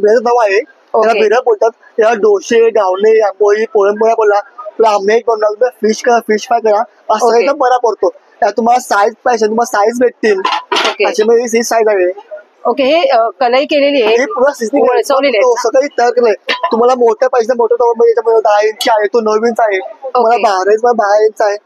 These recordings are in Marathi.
बिर्याणी नाव आहे त्याला बिर्याणी बोलतात. त्याला डोसे, गावणे, आंबोळी, पुरणपोळ्या बोला, आमलेट बनवला, फिश फ्राय करा, असं एकदम बरा पडतो. त्यात तुम्हाला साईज पाहिजे, तुम्हाला साईज भेटतील. त्याच्यामध्ये साईज आहे. ओके, हे कलई केलेली आहे, सगळी तयार केलंय. तुम्हाला मोठ्या पाहिजे मोठं तवा याच्यामध्ये 10 इंच आहे, तो 9 इंच आहे. तुम्हाला 12 इंच आहे.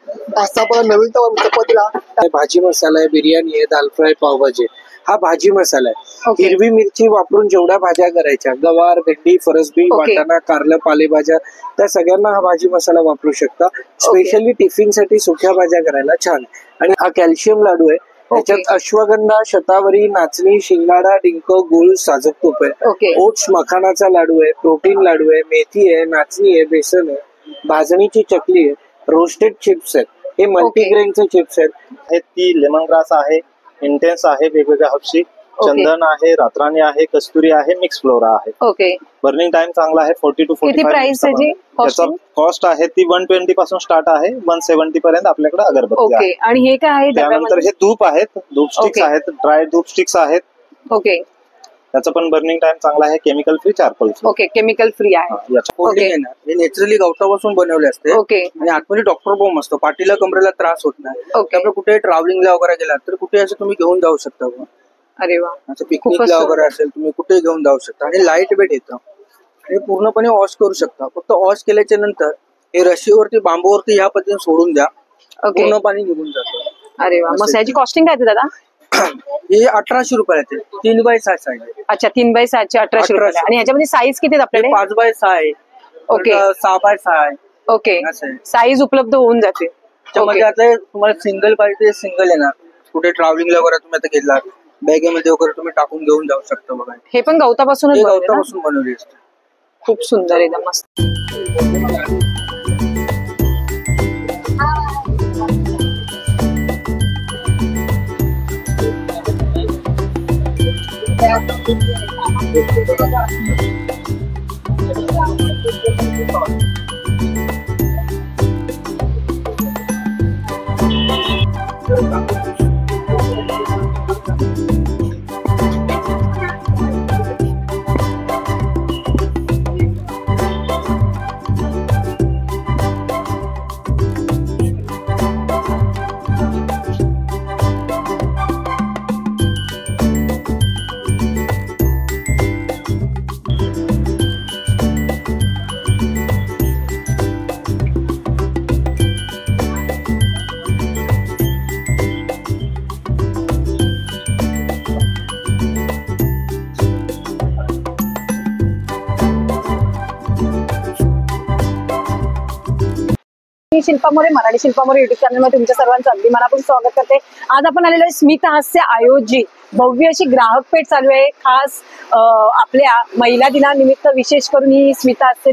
असा पण नवीन तवा चपातीला. भाजी मसाला आहे, बिर्याणी आहे, दाल फ्राय, पावभाजी. हा भाजी मसाला आहे. हिरवी मिरची वापरून जेवढ्या भाज्या करायच्या, गवार, भेंडी, फरसबी, वाटाणा, कारलं, पालेभाज्या, त्या सगळ्यांना हा भाजी मसाला वापरू शकता. स्पेशली टिफिन साठी सुक्या भाज्या करायला छान. आणि हा कॅल्शियम लाडू आहे. त्याच्यात अश्वगंधा, शतावरी, नाचणी, शिंगाडा, डिंक, गुळ, साजूक तूप आहे. ओट्स मखानाचा लाडू आहे, प्रोटीन लाडू आहे, मेथी आहे, नाचणी आहे, बेसन आहे, भाजणीची चकली आहे, रोस्टेड चिप्स आहेत. हे मल्टीग्रेनचे चिप्स आहेत. ती लेमन ग्रास आहे, इंटेन्स आहे, वेगवेगळ्या हर्बची, चंदन आहे, रातराणी आहे, कस्तुरी आहे, मिक्स फ्लोरा आहे. ओके, बर्निंग टाइम चांगला आहे, 40 to 45. प्राइस त्याचा कॉस्ट आहे ती 120 पासून स्टार्ट आहे, 170 पर्यंत आपल्याकडे अगरबत्ती आहे. आणि हे काय आहे? त्यानंतर हे धूप आहेत, धूप स्टिक्स आहेत, ड्राय धूप स्टिक्स आहेत. ओके, त्याचा पण बर्निंग टाइम चांगला आहे, chemical free, charcoal free. Okay, chemical free आहे. हे नॅचरली गवतापासून बनवले असते. ओके, आणि आतमध्ये डॉक्टर बॉम्ब असतो, पाठीला कमरेला त्रास होत नाही. त्यामुळे कुठे ट्रॅव्हलिंगला वगैरे गेला तर कुठे असं तुम्ही घेऊन जाऊ शकता. अरे वा, असं पिकनिकला वगैरे असेल तुम्ही कुठे घेऊन जाऊ शकता. आणि लाईट वेट येतं आणि पूर्णपणे वॉश करू शकता. फक्त वॉश केल्याच्या नंतर हे रशीवरती, बांबूवरती या पद्धतीने सोडून द्या, पूर्ण पाणी निघून जातं. अरे वा, मग याची कॉस्टिंग काय दादा? हे 1800 रुपये आहे. 3x6 size. अच्छा, 3x6 चे 1800 रुपये. आणि ह्याच्यामध्ये साईज किती आपल्याकडे? 5x6 आहे. ओके, 6x6 आहे. ओके, साईज उपलब्ध होऊन जाते. त्यामध्ये आता तुम्हाला सिंगल पाहिजे सिंगल येणार. कुठे ट्रॅव्हलिंगला वगैरे तुम्ही आता गेला बॅगेमध्ये वगैरे तुम्ही टाकून घेऊन जाऊ शकता. बघा, हे पण गवतापासून बनवली असते. खूप सुंदर, एकदम मस्त. शिल्पा मोरे, मराठी शिल्पा मोरे युट्यूब चॅनल मध्ये तुमच्या सर्वांचं अगदी मनापासून स्वागत करते. आज आपण आलेलो आहे स्मित हास्य आयोजित भव्य अशी ग्राहक पेठ चालू आहे. खास आपल्या महिला दिनानिमित्त विशेष करून ही स्मित हास्य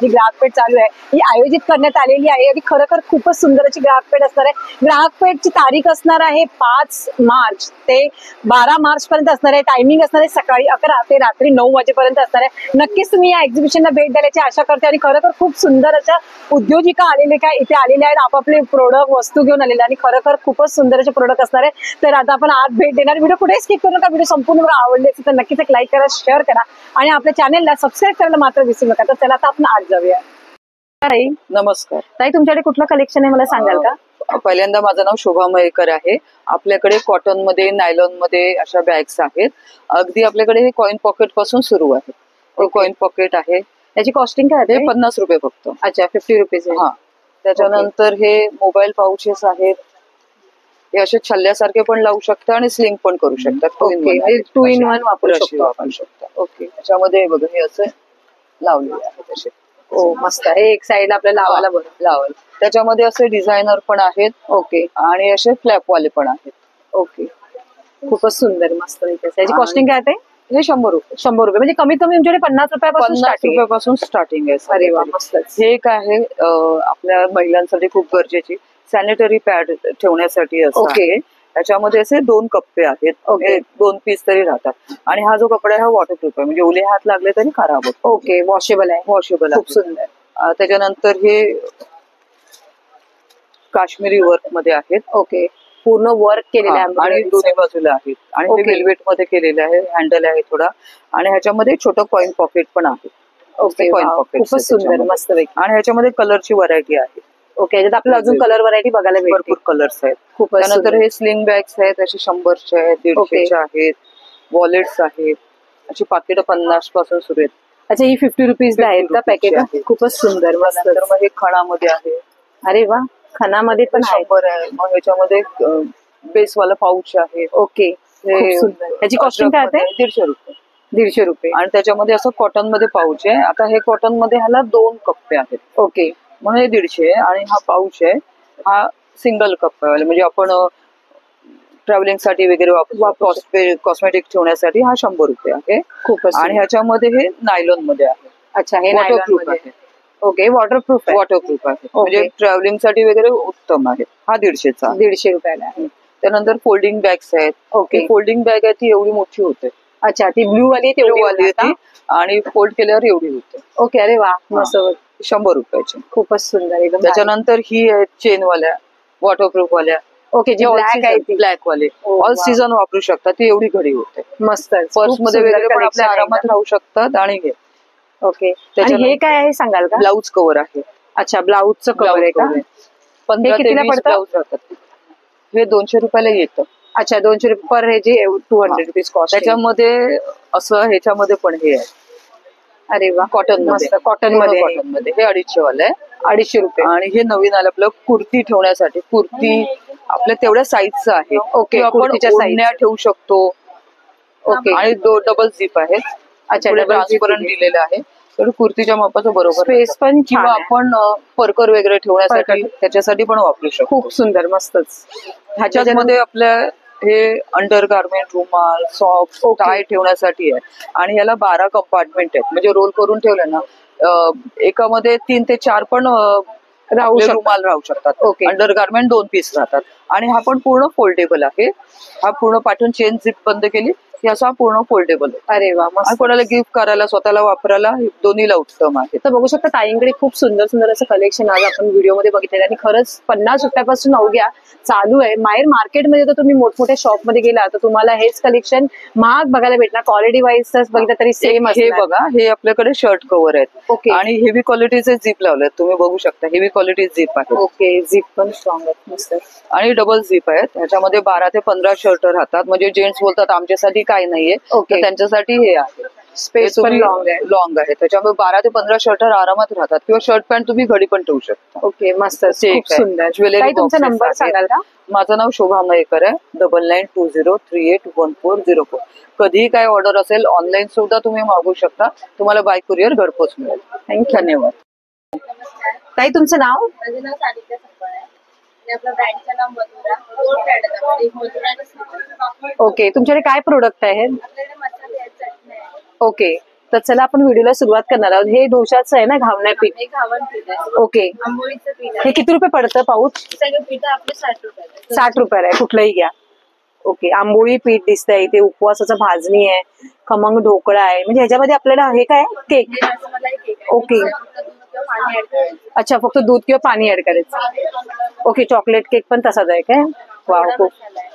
जी ग्राहक पेठ चालू आहे ही आयोजित करण्यात आलेली आहे. आणि खरोखर खूपच सुंदर अशी ग्राहक पेठ असणार आहे. ग्राहक पेठची तारीख असणार आहे 5 मार्च ते 12 मार्च पर्यंत असणार आहे. टायमिंग असणार आहे सकाळी 11 ते रात्री 9 वाजेपर्यंत असणार आहे. नक्कीच तुम्ही या एक्झिबिशनला भेट द्यायची आशा करते. आणि खरोखर खूप सुंदर अशा उद्योजिका आलेले काय इथे आलेले आहेत, आपापले प्रोडक्ट वस्तू घेऊन आलेले. आणि खरोखर खूपच सुंदर असे प्रोडक्ट असणार आहे. तर आता आपण आज भेट देणार. व्हिडिओ कुठे स्किप करू नका. व्हिडिओ संपूर्ण आवडले असेल तर नक्कीच एक लाईक करा, शेअर करा आणि आपल्या चॅनलला सबस्क्राईब करायला मात्र विसरू नका. तर चला आता आपण आज जाऊया. ताई नमस्कार. ताई, तुमच्याकडे कुठलं कलेक्शन आहे मला सांगाल का? पहिल्यांदा माझं नाव शोभा मयेकर आहे. आपल्याकडे कॉटन मध्ये, नायलॉन मध्ये अशा बॅग्स आहेत. अगदी आपल्याकडे हे कॉइन पॉकेट पासून सुरू आहे. हे कॉइन पॉकेट आहे. याची कॉस्टिंग काय आहे? 50 रुपये फक्त. अच्छा, 50 रुपीज. हा. त्याच्यानंतर हे मोबाईल पाउचेस आहेत. हे असे छल्ल्यासारखे पण लावू शकता आणि स्लिंग पण करू शकता. 2 in 1 वापरू शकता. ओके. त्याच्यामध्ये बघा हे असं लावलेले आहेत असे. हो, मस्त आहे. एक साइड आपल्याला लावायला लावायला. त्याच्यामध्ये असे डिझायनर पण आहेत. ओके. आणि असे फ्लॅपवाले पण आहेत. ओके, खूपच सुंदर, मस्त. याची कॉस्टिंग काय आहे? हे 100 रुपये. 100 रुपये म्हणजे कमीत कमी तुमच्याकडे 50 रुपयापासून स्टार्टिंग आहे. अरे वा, मस्त. हे एक आहे आपल्या महिलांसाठी खूप गरजेची सॅनिटरी पॅड ठेवण्यासाठी असते. त्याच्यामध्ये असे 2 कप्पे आहेत. 2 पीस तरी राहतात. आणि हा जो कपडा आहे हा वॉटरप्रूफ आहे, म्हणजे ओले हात लागले तरी खराब होत. ओके, वॉशेबल आहे. वॉशेबल, खूप सुंदर. त्याच्यानंतर हे काश्मीरी वर्क मध्ये आहेत. ओके. पूर्ण वर्क केलेलं आहे आणि दोन्ही बाजूला आहेत आणि हे वेल्वेट मध्ये केलेलं आहे. हँडल आहे थोडा आणि ह्याच्यामध्ये छोटं कॉइन पॉकेट पण आहे. ओके, कॉइन पॉकेट खूपच सुंदर, मस्त पैकी. आणि ह्याच्यामध्ये कलरची व्हरायटी आहे. ओके, याच्यात आपल्याला अजून कलर व्हरायटी बघायला भेटते. भरपूर कलर्स आहेत. खूपच त्यानंतर सुंदर. हे स्लिंग बॅग्स आहेत, असे 100चे आहेत, 150चे आहेत, वॉलेट्स आहेत, अशी पाकिटं 50 पासून सुरू आहेत. अच्छा, ही 50 रुपीज आहेत का पॅकेट? खूपच सुंदर, मस्त. तर मग हे खणामध्ये आहे. अरे वा, खणामध्ये पण आहे. 100 आहे. मग ह्याच्यामध्ये बेसवाला पाऊच आहे. ओके, खूप सुंदर. त्याची कॉस्टिंग काय आहे? 150 रुपये. 150 रुपये. आणि त्याच्यामध्ये असं कॉटन मध्ये पाऊच आहे. आता हे कॉटन मध्ये ह्याला 2 कप्पे आहेत. ओके, म्हणून हे 150 आहे. आणि हा पाऊच आहे, हा सिंगल कप्पा आहे. म्हणजे आपण ट्रॅव्हलिंग साठी वगैरे कॉस्मेटिक ठेवण्यासाठी हा 100 रुपये आहे. खूपच. आणि ह्याच्यामध्ये हे नायलॉन मध्ये आहे. अच्छा, हे वॉटरप्रूफ आहे. ओके, वॉटरप्रूफ वॉटरप्रूफ आहे. म्हणजे ट्रॅव्हलिंग साठी वगैरे उत्तम आहे. हा 150चा. 150 रुपयाला आहे. त्यानंतर फोल्डिंग बॅग्स आहेत. ओके, फोल्डिंग बॅग आहे ती एवढी मोठी होते. अच्छा, ती ब्लू वाली ब्लू वाली आहे ती आणि फोल्ड केल्यावर एवढी होते. ओके, अरे वा, मस्त. 100 रुपयाची. खूपच सुंदर एकदम. त्याच्यानंतर ही आहे चेन वाल्या, वॉटरप्रूफ वाल्या. ओके, जी ब्लॅक आहे ती. ब्लॅक वाले ऑल सीझन वापरू शकतात. ती एवढी घडी होते. मस्त. पर्स मध्ये वगैरे पण आपल्या आरामात राहू शकतात. आणि हे ओके, हे काय आहे सांगाल का? ब्लाऊज कव्हर आहे. अच्छा, ब्लाऊजचं कव्हर आहे का? 15 ते 20 ब्लाऊज राहतात. हे 200 रुपयाला येतं. अच्छा, 200 रुपये पर हे, जे 200 रुपीज कॉस्ट. त्याच्यामध्ये असं ह्याच्यामध्ये पण हे आहे. अरे वा, कॉटन मध्ये. कॉटन मध्ये हे 250 वाला आहे. 250 रुपये. आणि हे नवीन आलं आपलं कुर्ती ठेवण्यासाठी. कुर्ती आपल्या तेवढ्या साईजचं आहे. ओके, आपण कुर्तीच्या ओढण्या ठेवू शकतो. ओके, आणि डबल झिप आहे. अच्छा, ट्रान्सपरंट दिलेलं आहे. तर कुर्तीच्या मापाचं बरोबर स्पेस पण किंवा आपण परकर वगैरे ठेवण्यासाठी त्याच्यासाठी पण वापरू शकतो. खूप सुंदर, मस्तच. ह्याच्यामध्ये आपल्या हे अंडर गार्मेंट, रुमाल, सॉक्स, टाय ठेवण्यासाठी आहे. आणि याला 12 कंपार्टमेंट आहेत. म्हणजे रोल करून ठेवले ना, एकामध्ये 3 ते 4 पण रुमाल राहू शकतात. ओके, अंडर गार्मेंट 2 पीस राहतात. आणि हा पण पूर्ण फोल्डेबल आहे. हा पूर्ण पाठवून चेन झिप बंद केली की असा पूर्ण फोल्डेबल आहे. अरे वा, मस्त. कोणाला गिफ्ट करायला, स्वतःला वापरायला दोन्हीला उत्तम आहे. तर बघू शकता ताईंकडे खूप सुंदर सुंदर असं कलेक्शन आज आपण व्हिडिओमध्ये बघितलेलं. आणि खरंच 50 रुपयापासून अवघ्या चालू आहे. माहेर मार्केटमध्ये तर तुम्ही मोठमोठ्या शॉप मध्ये गेला तर तुम्हाला हेच कलेक्शन महाग बघायला भेटणार. क्वालिटी वाईज बघितलं तरी सेम. हे बघा, हे आपल्याकडे शर्ट कव्हर आहेत. ओके, आणि हेवी क्वालिटीचे झिप लावलेत. तुम्ही बघू शकता हेवी क्वालिटी झिप आहे. ओके, झिप पण स्ट्रॉंग आहे, मस्त. आणि डबल झिप आहेत. ह्याच्यामध्ये 12 ते 15 शर्ट राहतात. म्हणजे जेंट्स बोलतात आमच्यासाठी काय नाहीये, तर त्यांच्यासाठी हे आहे. स्पेस पण लॉंग आहे. त्याच्यामुळे 12 ते 15 शर्ट आरामात राहतात. किंवा शर्ट पॅन्ट तुम्ही घडी पण ठेवू शकता. ओके, मस्त, खूप सुंदर. ज्वेलरी. तुमचा नंबर सांगाल का? माझं नाव शोभा मयेकर आहे. 9920381404. कधीही काय ऑर्डर असेल ऑनलाईन सुद्धा तुम्ही मागवू शकता. तुम्हाला बाय कुरिअर घरपोच मिळेल. थँक्यू, धन्यवाद. ताई तुमचं नाव? माझं नाव सानिध्या संपळ आहे. आणि आपल्या ब्रँडचं नाव मधुरा. दोन ब्रँड आहेत आपल्याकडे, मधुरा आणि स्लीपर. ओके, तुमच्याकडे काय प्रोडक्ट आहेत? आपल्याकडे मसाले आहेत, चटणी आहे. ओके, तर चला आपण व्हिडिओला सुरुवात करणार आहोत. हे डोशाचं आहे ना, घावण्या पीठ? हे घावन पीठ आहे. ओके, आंबोळीचं पीठ हे आहे. किती रुपये पडतं पाऊच? सगळं पीठ आपले 60 रुपये. 60 रुपयाला आहे, कुठलंही घ्या. ओके, आंबोळी पीठ दिसतंय इथे, उपवासाचा भाजणी आहे, खमंग ढोकळा आहे. म्हणजे ह्याच्यामध्ये आपल्याला हे काय केक? हे रसमलाई केक आहे. ओके, फक्त दूध किंवा पाणी ऍड करायचं. अच्छा, फक्त दूध किंवा पाणी ऍड करायचं. ओके, चॉकलेट केक पण तसाच आहे काय? वाव, गोडा खूप. मसाला आहे.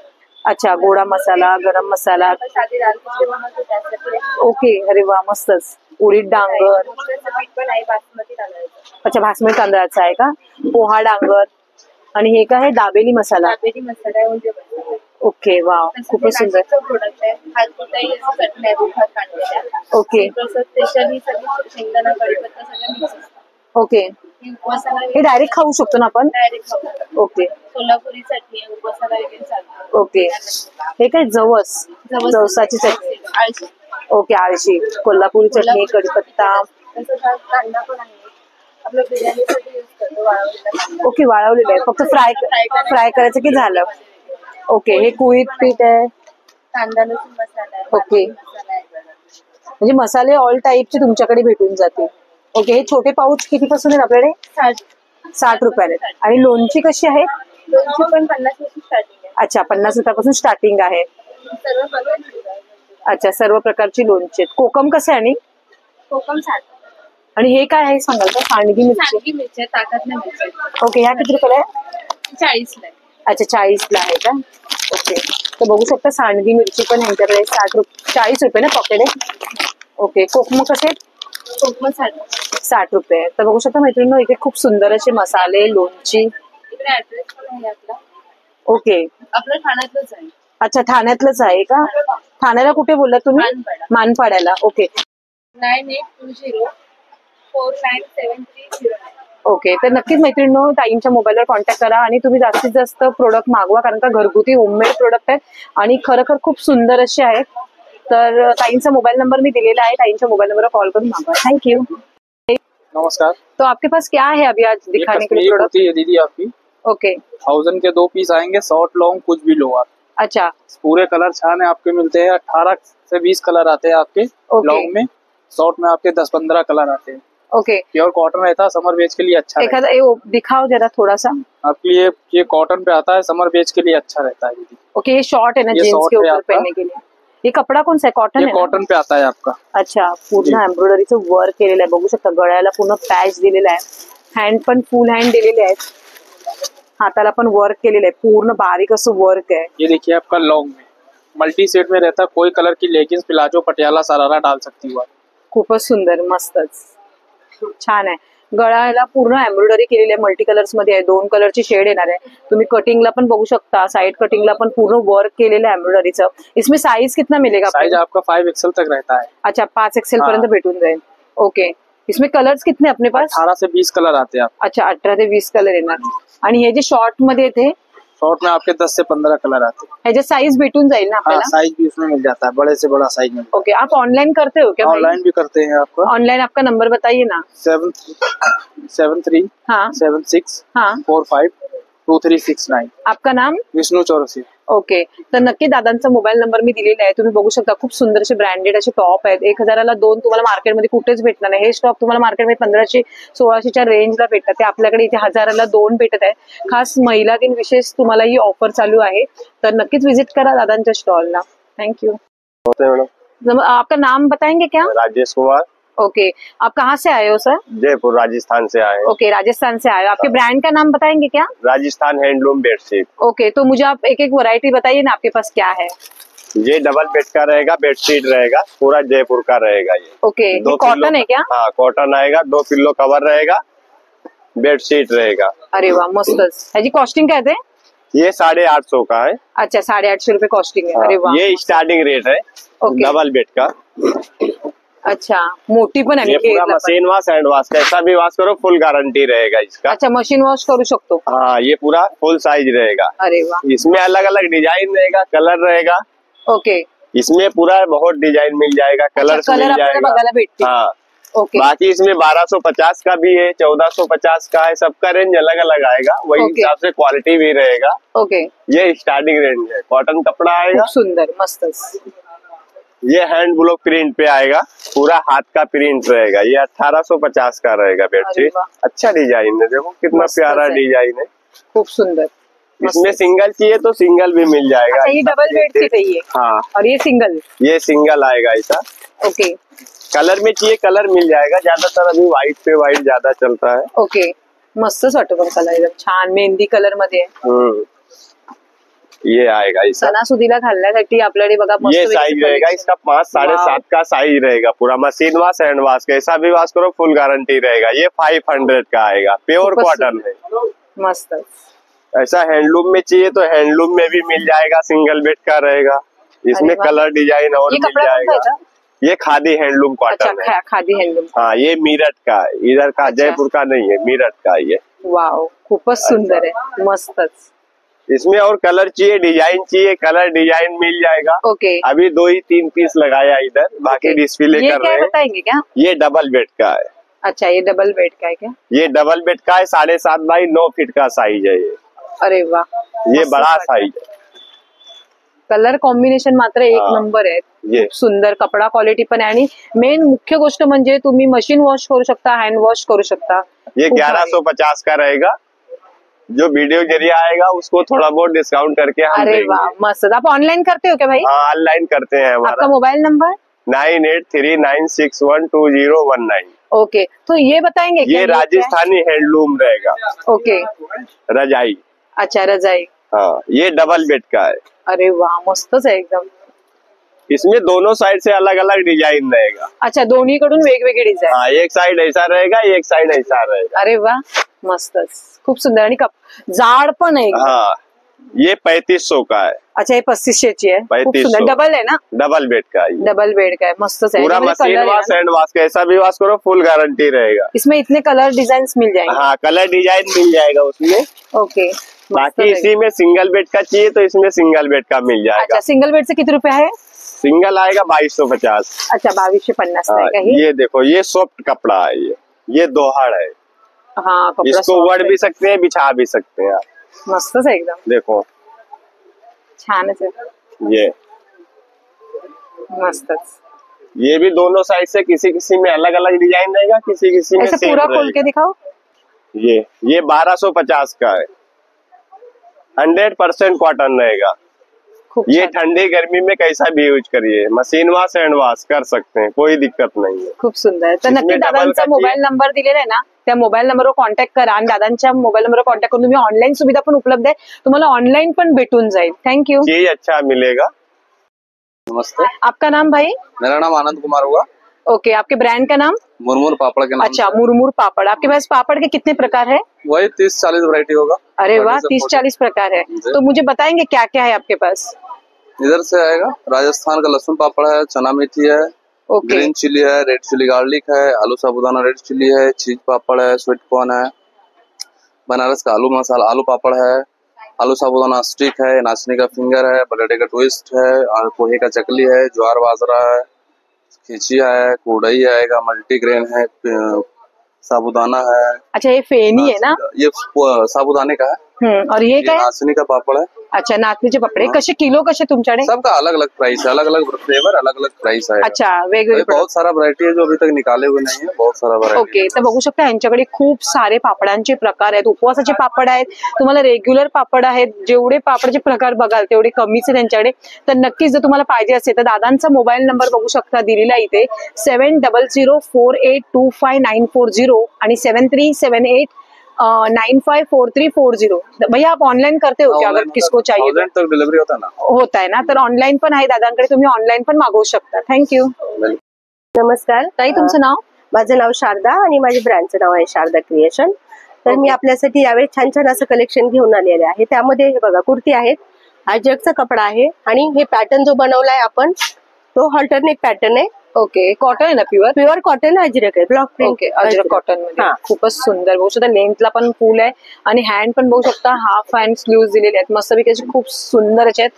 अच्छा, गोडा मसाला, गरम मसाला. आपण साधी दाल खिचडी बनवतो त्यासाठी आहे. ओके, अरे वा, मस्तच. उडीद डांगर. पोह्याचं पीठ पण आहे, बासमती तांदळाचं. अच्छा, भासमती तांदळाचा आहे का? पोहा डांगर. आणि हे काय आहे? दाबेली मसाला. दाबेली मसाला आहे, उंदे मसाला आहे. ओके, वाव, खूपच सुंदर. प्रोडक्ट आहे. हातकुटाई चटणी आहे, दुधात काढलेल्या. ओके, स्पेशली सगळी शेंगदाणा कढीपत्ता सगळं मिक्स असतं. ओके, ही उपवासाला हे डायरेक्ट खाऊ शकतो ना आपण? डायरेक्ट खाऊ शकतो. ओके, सोलापुरी चटणी आहे, उपवासाला वगैरे चालतं. ओके. हे काय? जवस, जवसाची चटणी. आळशी. ओके, आळशी, कोल्हापुरी चटणी, कढीपत्ता. तसंच हा कांदा पण आहे. आपलं बिर्याणीसाठी यूज करतो वाळवलेला कांदा. ओके, वाळवलेलं आहे, फक्त फ्राय करायचं की झालं? ओके, हे कुळीत पीठ आहे. कांदा लसूण मसाला आहे. ओके. मसाला आहे. म्हणजे मसाले ऑल टाईपचे तुमच्याकडे भेटून जातील. ओके, हे छोटे पाऊच कितीपासून आहेत आपल्याकडे? 60 रुपयाला. आणि लोणची कशी आहे? लोणची पण 50 पासून स्टार्टिंग आहे. अच्छा, 50 रुपयापासून स्टार्टिंग आहे. सर्व प्रकारची. अच्छा, सर्व प्रकारची लोणची आहेत. कोकम कसे आहे? आणि कोकम 60. आणि हे काय आहे सांगाल का? सांडगी मिरची. सांडगी मिरची आहे, ताकातल्या मिरची आहे. ओके, ह्या किती रुपयाला आहे? 40 ला आहे. अच्छा 40ला आहे का? ओके, तर बघू शकता सांडगी मिरची पण यांच्याकडे 40 रुपये ना पॉकेट आहे. ओके, कोकम कसे आहेत? कोकम 60 रुपये. तर बघू शकता मैत्रिणींनो, इथे खूप सुंदर असे मसाले, लोणची. इकडे ऍड्रेस पण आहे आपला. ओके, आपलं ठाण्यातलंच आहे. अच्छा ठाण्यातलंच आहे का? ठाण्याला कुठे बोलला तुम्ही? मानपाडा. मानपाड्याला. ओके 9820497309. ओके, तर नक्कीच मैत्रिणींनो ताईंच्या मोबाईलवर कॉन्टॅक्ट करा आणि तुम्ही जास्तीत जास्त प्रोडक्ट मागवा, कारण का घरगुती होममेड प्रोडक्ट आहेत आणि खरोखर खूप सुंदर असे आहेत. तर ताईंचा मोबाईल नंबर मी दिलेला आहे, ताईंच्या मोबाईल नंबरवर कॉल करून मागवा. थँक्यू. नमस्कार। तो आपके पास क्या है अभी आज दिखाने के लिए ये प्रोडक्ट? होती है दीदी आपकी ओके 1000 के 2 पीस आएंगे, शॉर्ट लॉन्ग कुछ भी लो आप। अच्छा पूरे कलर छाने आपके मिलते हैं, 18 से 20 कलर आते हैं आपके ओके। लॉन्ग में। शॉर्ट में आपके 10-15 कलर आते हैं। ओके, प्योर कॉटन रहता है, समर बेच के लिए अच्छा रहता एखादा दिखाओ जरा थोड़ा सा। है। आपके लिए ये कॉटन पे आता है, समर बेच के लिए अच्छा रहता है दीदी। ओके, ये शॉर्ट है ना ये जीन्स short के है ऊपर आपका। पहनने के लिए? ये कपड़ा कौन सा है? कॉटन ये है ना? कॉटन पे आता है आपका। अच्छा, पूर्ण एम्ब्रॉयडरीचं वर्क केलेलं आहे, बघू शकता गळ्याला पूर्ण पॅच दिलेला आहे, हँड पण फुल हँड दिलेले आहेत, हाताला पण वर्क केलेलं आहे, पूर्ण बारीक असं वर्क आहे. ये देखिए आपका लॉन्ग में मल्टी सेट में रहता है, कोई कलर की लेगिंग्स, प्लाजो, पटियाला, सरारा डाल सकती हो आप। खूपच सुंदर, मस्तच छान आहे. गळ्याला पूर्ण एम्ब्रॉयडरी केलेली आहे, मल्टी कलर्स मध्ये आहे, 2 कलरची शेड येणार आहे. तुम्ही कटिंगला पण बघू शकता, साइड कटिंगला पण पूर्ण वर्क केलेलं आहे एम्ब्रॉयडरीचं. इसमें साइज कितना मिलेगा? साइज आपका 5XL तक रहता है। अच्छा 5XL पर्यंत हाँ। भेटून जाईल. ओके, इसमें कलर्स कितने अपने पास? 18 से 20 कलर आते हैं। अच्छा 18 ते 20 कलर येणार. आणि हे जे शॉर्ट मध्ये येते शॉर्ट में आपके 10 से 15 कलर आते हैं। ह्याचे साइज भेटून जाईल ना हाँ, आपल्याला? साइज भी उसमें मिल जाता है, बड़े से बड़ा साइज में। ओके, आप ऑनलाइन करते हो क्या? ऑनलाइन भी करते हैं आपको। ऑनलाइन आपका नंबर बताइए ना. 73 हाँ 76 हाँ 45 2369। आपका नाम? विष्णू चौरसी। ओके, तर नक्की दादांचा मोबाईल नंबर मी दिलेला आहे, तुम्ही बघू शकता. खूप सुंदर असे ब्रँडेड असे टॉप आहेत. 1000ला 2 तुम्हाला मार्केटमध्ये कुठेच भेटणार नाही. हे स्टॉक तुम्हाला मार्केटमध्ये 1500-1600च्या रेंजला भेटतात, ते आपल्याकडे इथे 1000ला 2 भेटत आहे. खास महिला दिन विशेष तुम्हाला ही ऑफर चालू आहे, तर नक्कीच विजिट करा दादांच्या स्टॉलला. थँक्यू. आपका नाम बताएंगे क्या? राजेश कुमार। ओके, आप कहाँ से आए हो सर? जयपुर राजस्थान से आए। ओके, राजस्थान से आए हो. आपके ब्रांड का नाम बताएंगे क्या? Rajasthan handloom bedsheet. ओके, तो मुझे आप एक एक वैरायटी बताइए ना, आपके पास क्या है? ये डबल बेड का रहेगा, बेडशीट रहेगा, पूरा जयपुर का रहेगा ये। ओके, ये कॉटन है क्या? हाँ कॉटन आएगा, 2 पिल्लो कवर रहेगा, बेडशीट रहेगा। अरे वाह, मस्तच. ह्याची कॉस्टिंग काय आहे? ये 850 का है। अच्छा 850 रुपये कॉस्टिंग है. हाँ, अरे वाह. ये स्टार्टिंग रेट है ओके. डबल बेड का। अच्छा, मोठी पण आहे ये ना पूरा घेरला पण. मशीन वॉश हैंड वॉश, कैसा भी वॉश करो फुल गारंटी रहेगा इसका। अच्छा, मशीन वॉश करू शकतो. हाँ ये पूरा फुल साइज रहेगा। अरे वाह. इसमें अलग अलग डिजाइन रहेगा, कलर रहेगा, ओके. इसमें पूरा बहुत डिजाइन मिल जाएगा, कलर्स कलर मिल आपल्याला जाएगा। बघायला भेटतील. हाँ ओके. बाकी इसमें 1250 का भी है, 1450 का है, सबका रेंज अलग अलग आएगा, वही ओके। हिसाब से क्वालिटी भी रहेगा। ओके, ये स्टार्टिंग रेंज है, कॉटन कपड़ा आएगा, खूप सुंदर, मस्तच. ये हैंड ब्लॉक प्रिंट पे आएगा, पूरा हाथ का प्रिंट रहेगा। ये 1850 का रहेगा अरे बेडशीट। वाह। अच्छा डिजाइन है, देखो कितना मस्त प्यारा है। डिजाइन है। खूप सुंदर. इसमें सिंगल चाहिए तो सिंगल भी मिल जाएगा। अच्छा, ये डबल बेडशीट है ये, हाँ और ये सिंगल. ये सिंगल आएगा ऐसा। ओके. कलर में चाहिए कलर मिल जाएगा, ज्यादातर अभी व्हाइट पे व्हाइट ज्यादा चलता है। ओके, मस्तच वाटतो पण कलर, एकदम छान मेहंदी कलर मध्ये. ये आएगा ऐसा। सणासुदीला घालण्यासाठी आपल्याकडे बघा मस्त ये वेगळी साइज रहेगा collection. इसका 5-7.5 का साइज रहेगा, पूरा मशीन वॉश हैंड वॉश, कैसा भी वॉश करो फुल गारंटी रहेगा। ये 500 का आएगा, प्योर खूपच कॉटन है। मस्तच. ऐसा हैंडलूम में चाहिए तो हैंडलूम में भी मिल जाएगा, सिंगल बेड का रहेगा, इसमें अरे वाह। कलर डिजाइन और ये मिल कपड़ा कौन सा जाएगा। था? ये खादी हैंडलूम अच्छा, कॉटन है। खादी हैंडलूम. हाँ ये मीरठ का है, इधर का अच्छा। जयपुर का नहीं है, मीरठ का है ये। वाव, खूपच सुंदर आहे, मस्तच. इसमें और कलर चाहिए, डिजाइन चाहिए, कलर डिजाइन मिल जाएगा। ओके. अभी 2 ही 3 पीस लगाया इधर, बाकी डिस्प्ले ये कर क्या रहे हैं। बताएंगे क्या? ये डबल बेड का है। अच्छा, ये डबल बेड का है क्या? ये डबल बेड का है, 7.5 बाई 9 फीट का साइज है ये। अरे वाह, ये मस्त बड़ा वाटतं. साइज है कलर कॉम्बिनेशन मात्र एक हाँ. नंबर आहे. ये खूप सुंदर कपडा क्वालिटी पण आहे, आणि मेन मुख्य गोष्ट म्हणजे तुम्ही मशीन वॉश करू शकता, हँड वॉश करू शकता. ये खूप भारी. 1150 का रहेगा, जो वीडियो जरिए आएगा उसको थोड़ा बहुत डिस्काउंट करके हम अरे देंगे। वाह, मस्त. आप ऑनलाइन करते हो क्या भाई? हाँ ऑनलाइन करते हैं आपका हमारा। Mobile number? 9839612019। ओके, तो ये बताएंगे क्या ये क्या है? राजस्थानी हैंडलूम रहेगा, ओके. रजाई। अच्छा, रजाई. हाँ, ये डबल बेड का है। अरे वाह, मस्तच आहे एकदम. इसमें दोनों साइड से अलग अलग डिजाइन रहेगा. अच्छा, दोन्हीकडून वेगवेगळी डिझाईन. हाँ, एक साइड ऐसा रहेगा, एक साइड ऐसा रहेगा. अरे वा, मस्तच, खूप सुंदर. आणि जाड पण आहे. हाँ, ये 3500 का है. अच्छा, हे 3500 आहे. खूप 3500. सुंदर. डबल आहे ना? डबल बेड का है. डबल बेड का है, मस्तच आहे. पूरा मशीन वॉश हैंड वॉश, कैसा भी वॉश करो फुल गारंटी रहेगा. इसमें इतने कलर डिजाइन मिल जाएंगे. हाँ, कलर डिजाइन मिल जाएगा उसमें. ओके. बाकी इसी में सिंगल बेड का चाहिए तो इसमें सिंगल बेड का मिल जाएगा. अच्छा, सिंगल बेड से किती रुपये आहे? सिंगल आएगा 2250. अच्छा, 2250 हाँ, का ही. ये देखो, ये सॉफ्ट कपड़ा है. ये दोहड़ है. हाँ, कपड़ा इसको soft वड़ है. भी सकते हैं, बिछा भी सकते हैं आप. मस्तच आहे एकदम. देखो छानच आहे. ये मस्तच. ये भी दोनों साइड से किसी किसी में अलग अलग डिजाइन रहेगा, किसी किसी में ऐसे सेम पूरा खोल रहेगा. के दिखाओ. ये 1250 का है. 100% कॉटन रहेगा. खूप ये छान. ठंडी गर्मी में कैसा भी यूज करिए, मशीन वॉश हैंड वॉश कर सकते हैं, कोई दिक्कत नहीं है. खूप सुंदर. तर इसमें नक्की डबल दादांचा का मोबाईल नंबर दिलेला आहे ना, त्या मोबाईल नंबरवर कॉन्टॅक्ट करा आणि दादांच्या मोबाईल नंबरवर कॉन्टॅक्ट करून तुम्ही ऑनलाईन सुविधा पण उपलब्ध आहे, तुम्हाला ऑनलाईन पण भेटून जाईल. थँक्यू. चीज अच्छा मिलेगा. नमस्ते, आपका नाम भाई? मेरा नाम आनंद कुमार हुआ. ओके. आपके ब्रांड का नाम? मुरमुर पापड़ के नाम अच्छा, मुरमुर पापड़. आपके पास पापड़ के कितने प्रकार है? वही 30-40 वैरायटी होगा. अरे वाह, 30-40 प्रकार है. तो मुझे बताएंगे क्या क्या है आपके पास? इधर से आएगा राजस्थान का लहसुन पापड़ है, चना मेथी है, ओके. ग्रीन चिली है, रेड चिली गार्लिक है, आलू साबुदाना रेड चिली है, चीज पापड़ है, स्वीट कॉर्न है, बनारस का आलू मसाला आलू पापड़ है, आलू साबुदाना स्टिक है, नाचनी का फिंगर है, बटाटे का ट्विस्ट है, और पोहे का चकली है, ज्वार बाजरा है, खिचिया है, कुड़ई आएगा, मल्टीग्रेन है, साबुदाना है. अच्छा, ये फेनी है ना? ये साबुदाने का है. और ये क्या है? नाचनी का पापड़ है. अच्छा, नाचणीचे पापड. कसे किलो कसे तुमच्याकडे? सबका अलग अलग प्राइस है, अलग अलग फ्लेवर, अलग अलग प्राइस है. अच्छा, वेगवेगळे. बहुत सारा वैरायटी है जो अभी तक निकाले हुए नहीं है, बहुत सारा वैरायटी. ओके. तर बघू शकता यांच्याकडे खूप सारे पापडांचे प्रकार आहेत. उपवासाचे पापड आहेत, तुम्हाला रेग्युलर पापड आहेत. जेवढे पापडचे प्रकार बघाल तेवढे कमीच आहे त्यांच्याकडे. तर नक्कीच जर तुम्हाला पाहिजे असेल तर दादांचा मोबाईल नंबर बघू शकता दिलेला इथे 7004825940 आणि 7378954340. भैया आप ऑनलाइन करते हो क्या अगर किसको चाहिए? 1000 तक डिलीवरी होता है ना. होत आहे ना, तर ऑनलाईन पण आहे दादांकडे, तुम्ही ऑनलाईन पण मागवू शकता. थँक्यू. नमस्कार ताई, तुमचं नाव? माझं नाव शारदा आणि माझ्या ब्रँडचं नाव आहे शारदा क्रिएशन. तर मी आपल्यासाठी यावेळी छान छान असं कलेक्शन घेऊन आलेले आहे. त्यामध्ये हे बघा कुर्ती आहेत, अजरकचा कपडा आहे आणि हे पॅटर्न जो बनवलाय आपण तो अल्टरनेट पॅटर्न आहे. ओके. कॉटन आहे ना? प्युअर कॉटन अजरक आहे, block print. Okay. Ajrak cotton मध्ये खूपच सुंदर. बघू शकता लेंथला पण फुल आहे आणि हँड पण बघू शकता हाफ हँड स्लीव्ह दिलेले आहेत. मस्तपैकी खूप सुंदर याचे आहेत.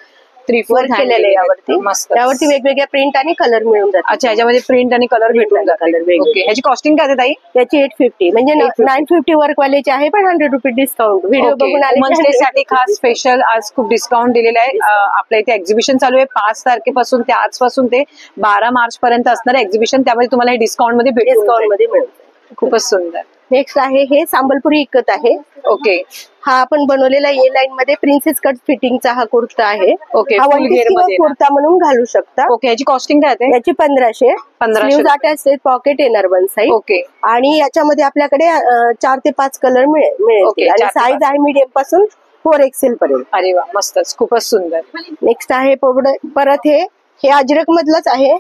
3/4 केलेले यावरती. मस्त. यावरती वेगवेगळ्या प्रिंट आणि कलर मिळून जातात. अच्छा, याच्यामध्ये प्रिंट आणि कलर भेटून जातात. ओके. ह्याची कॉस्टिंग काय आहे ताई? त्याची 850 म्हणजे 950 वर्क वालेचे आहे, पण 100 रुपये डिस्काउंट. व्हिडिओ बघून आले वुमन्स डे साठी खास स्पेशल आज खूप डिस्काउंट दिलेला आहे. आपल्या इथे एक्झिबिशन चालू आहे 5 तारखेपासून ते आजपासून ते 12 मार्च पर्यंत असणार एक्झिबिशन. त्यामध्ये तुम्हाला हे डिस्काउंट मध्ये मिळेल. खूपच सुंदर. नेक्स्ट आहे हे सांबलपुरी इकत आहे. ओके. हा आपण बनवलेला ए लाईन मध्ये प्रिन्सेस कट फिटिंगचा हा कुर्ता आहे. ओके. हा फुल घेर मध्ये कुर्ता म्हणून घालू शकता. ओके. याची कॉस्टिंग काय आहे? याची 1500. अटॅच पॉकेट येणार वन साइड. ओके. आणि याच्यामध्ये आपल्याकडे 4 ते 5 कलर मिळेल आणि साईज आहे मीडियम पासून 4XL पर्यंत. अरे वा, मस्तच, खूपच सुंदर. नेक्स्ट आहे परत हे अजरक मधलंच आहे.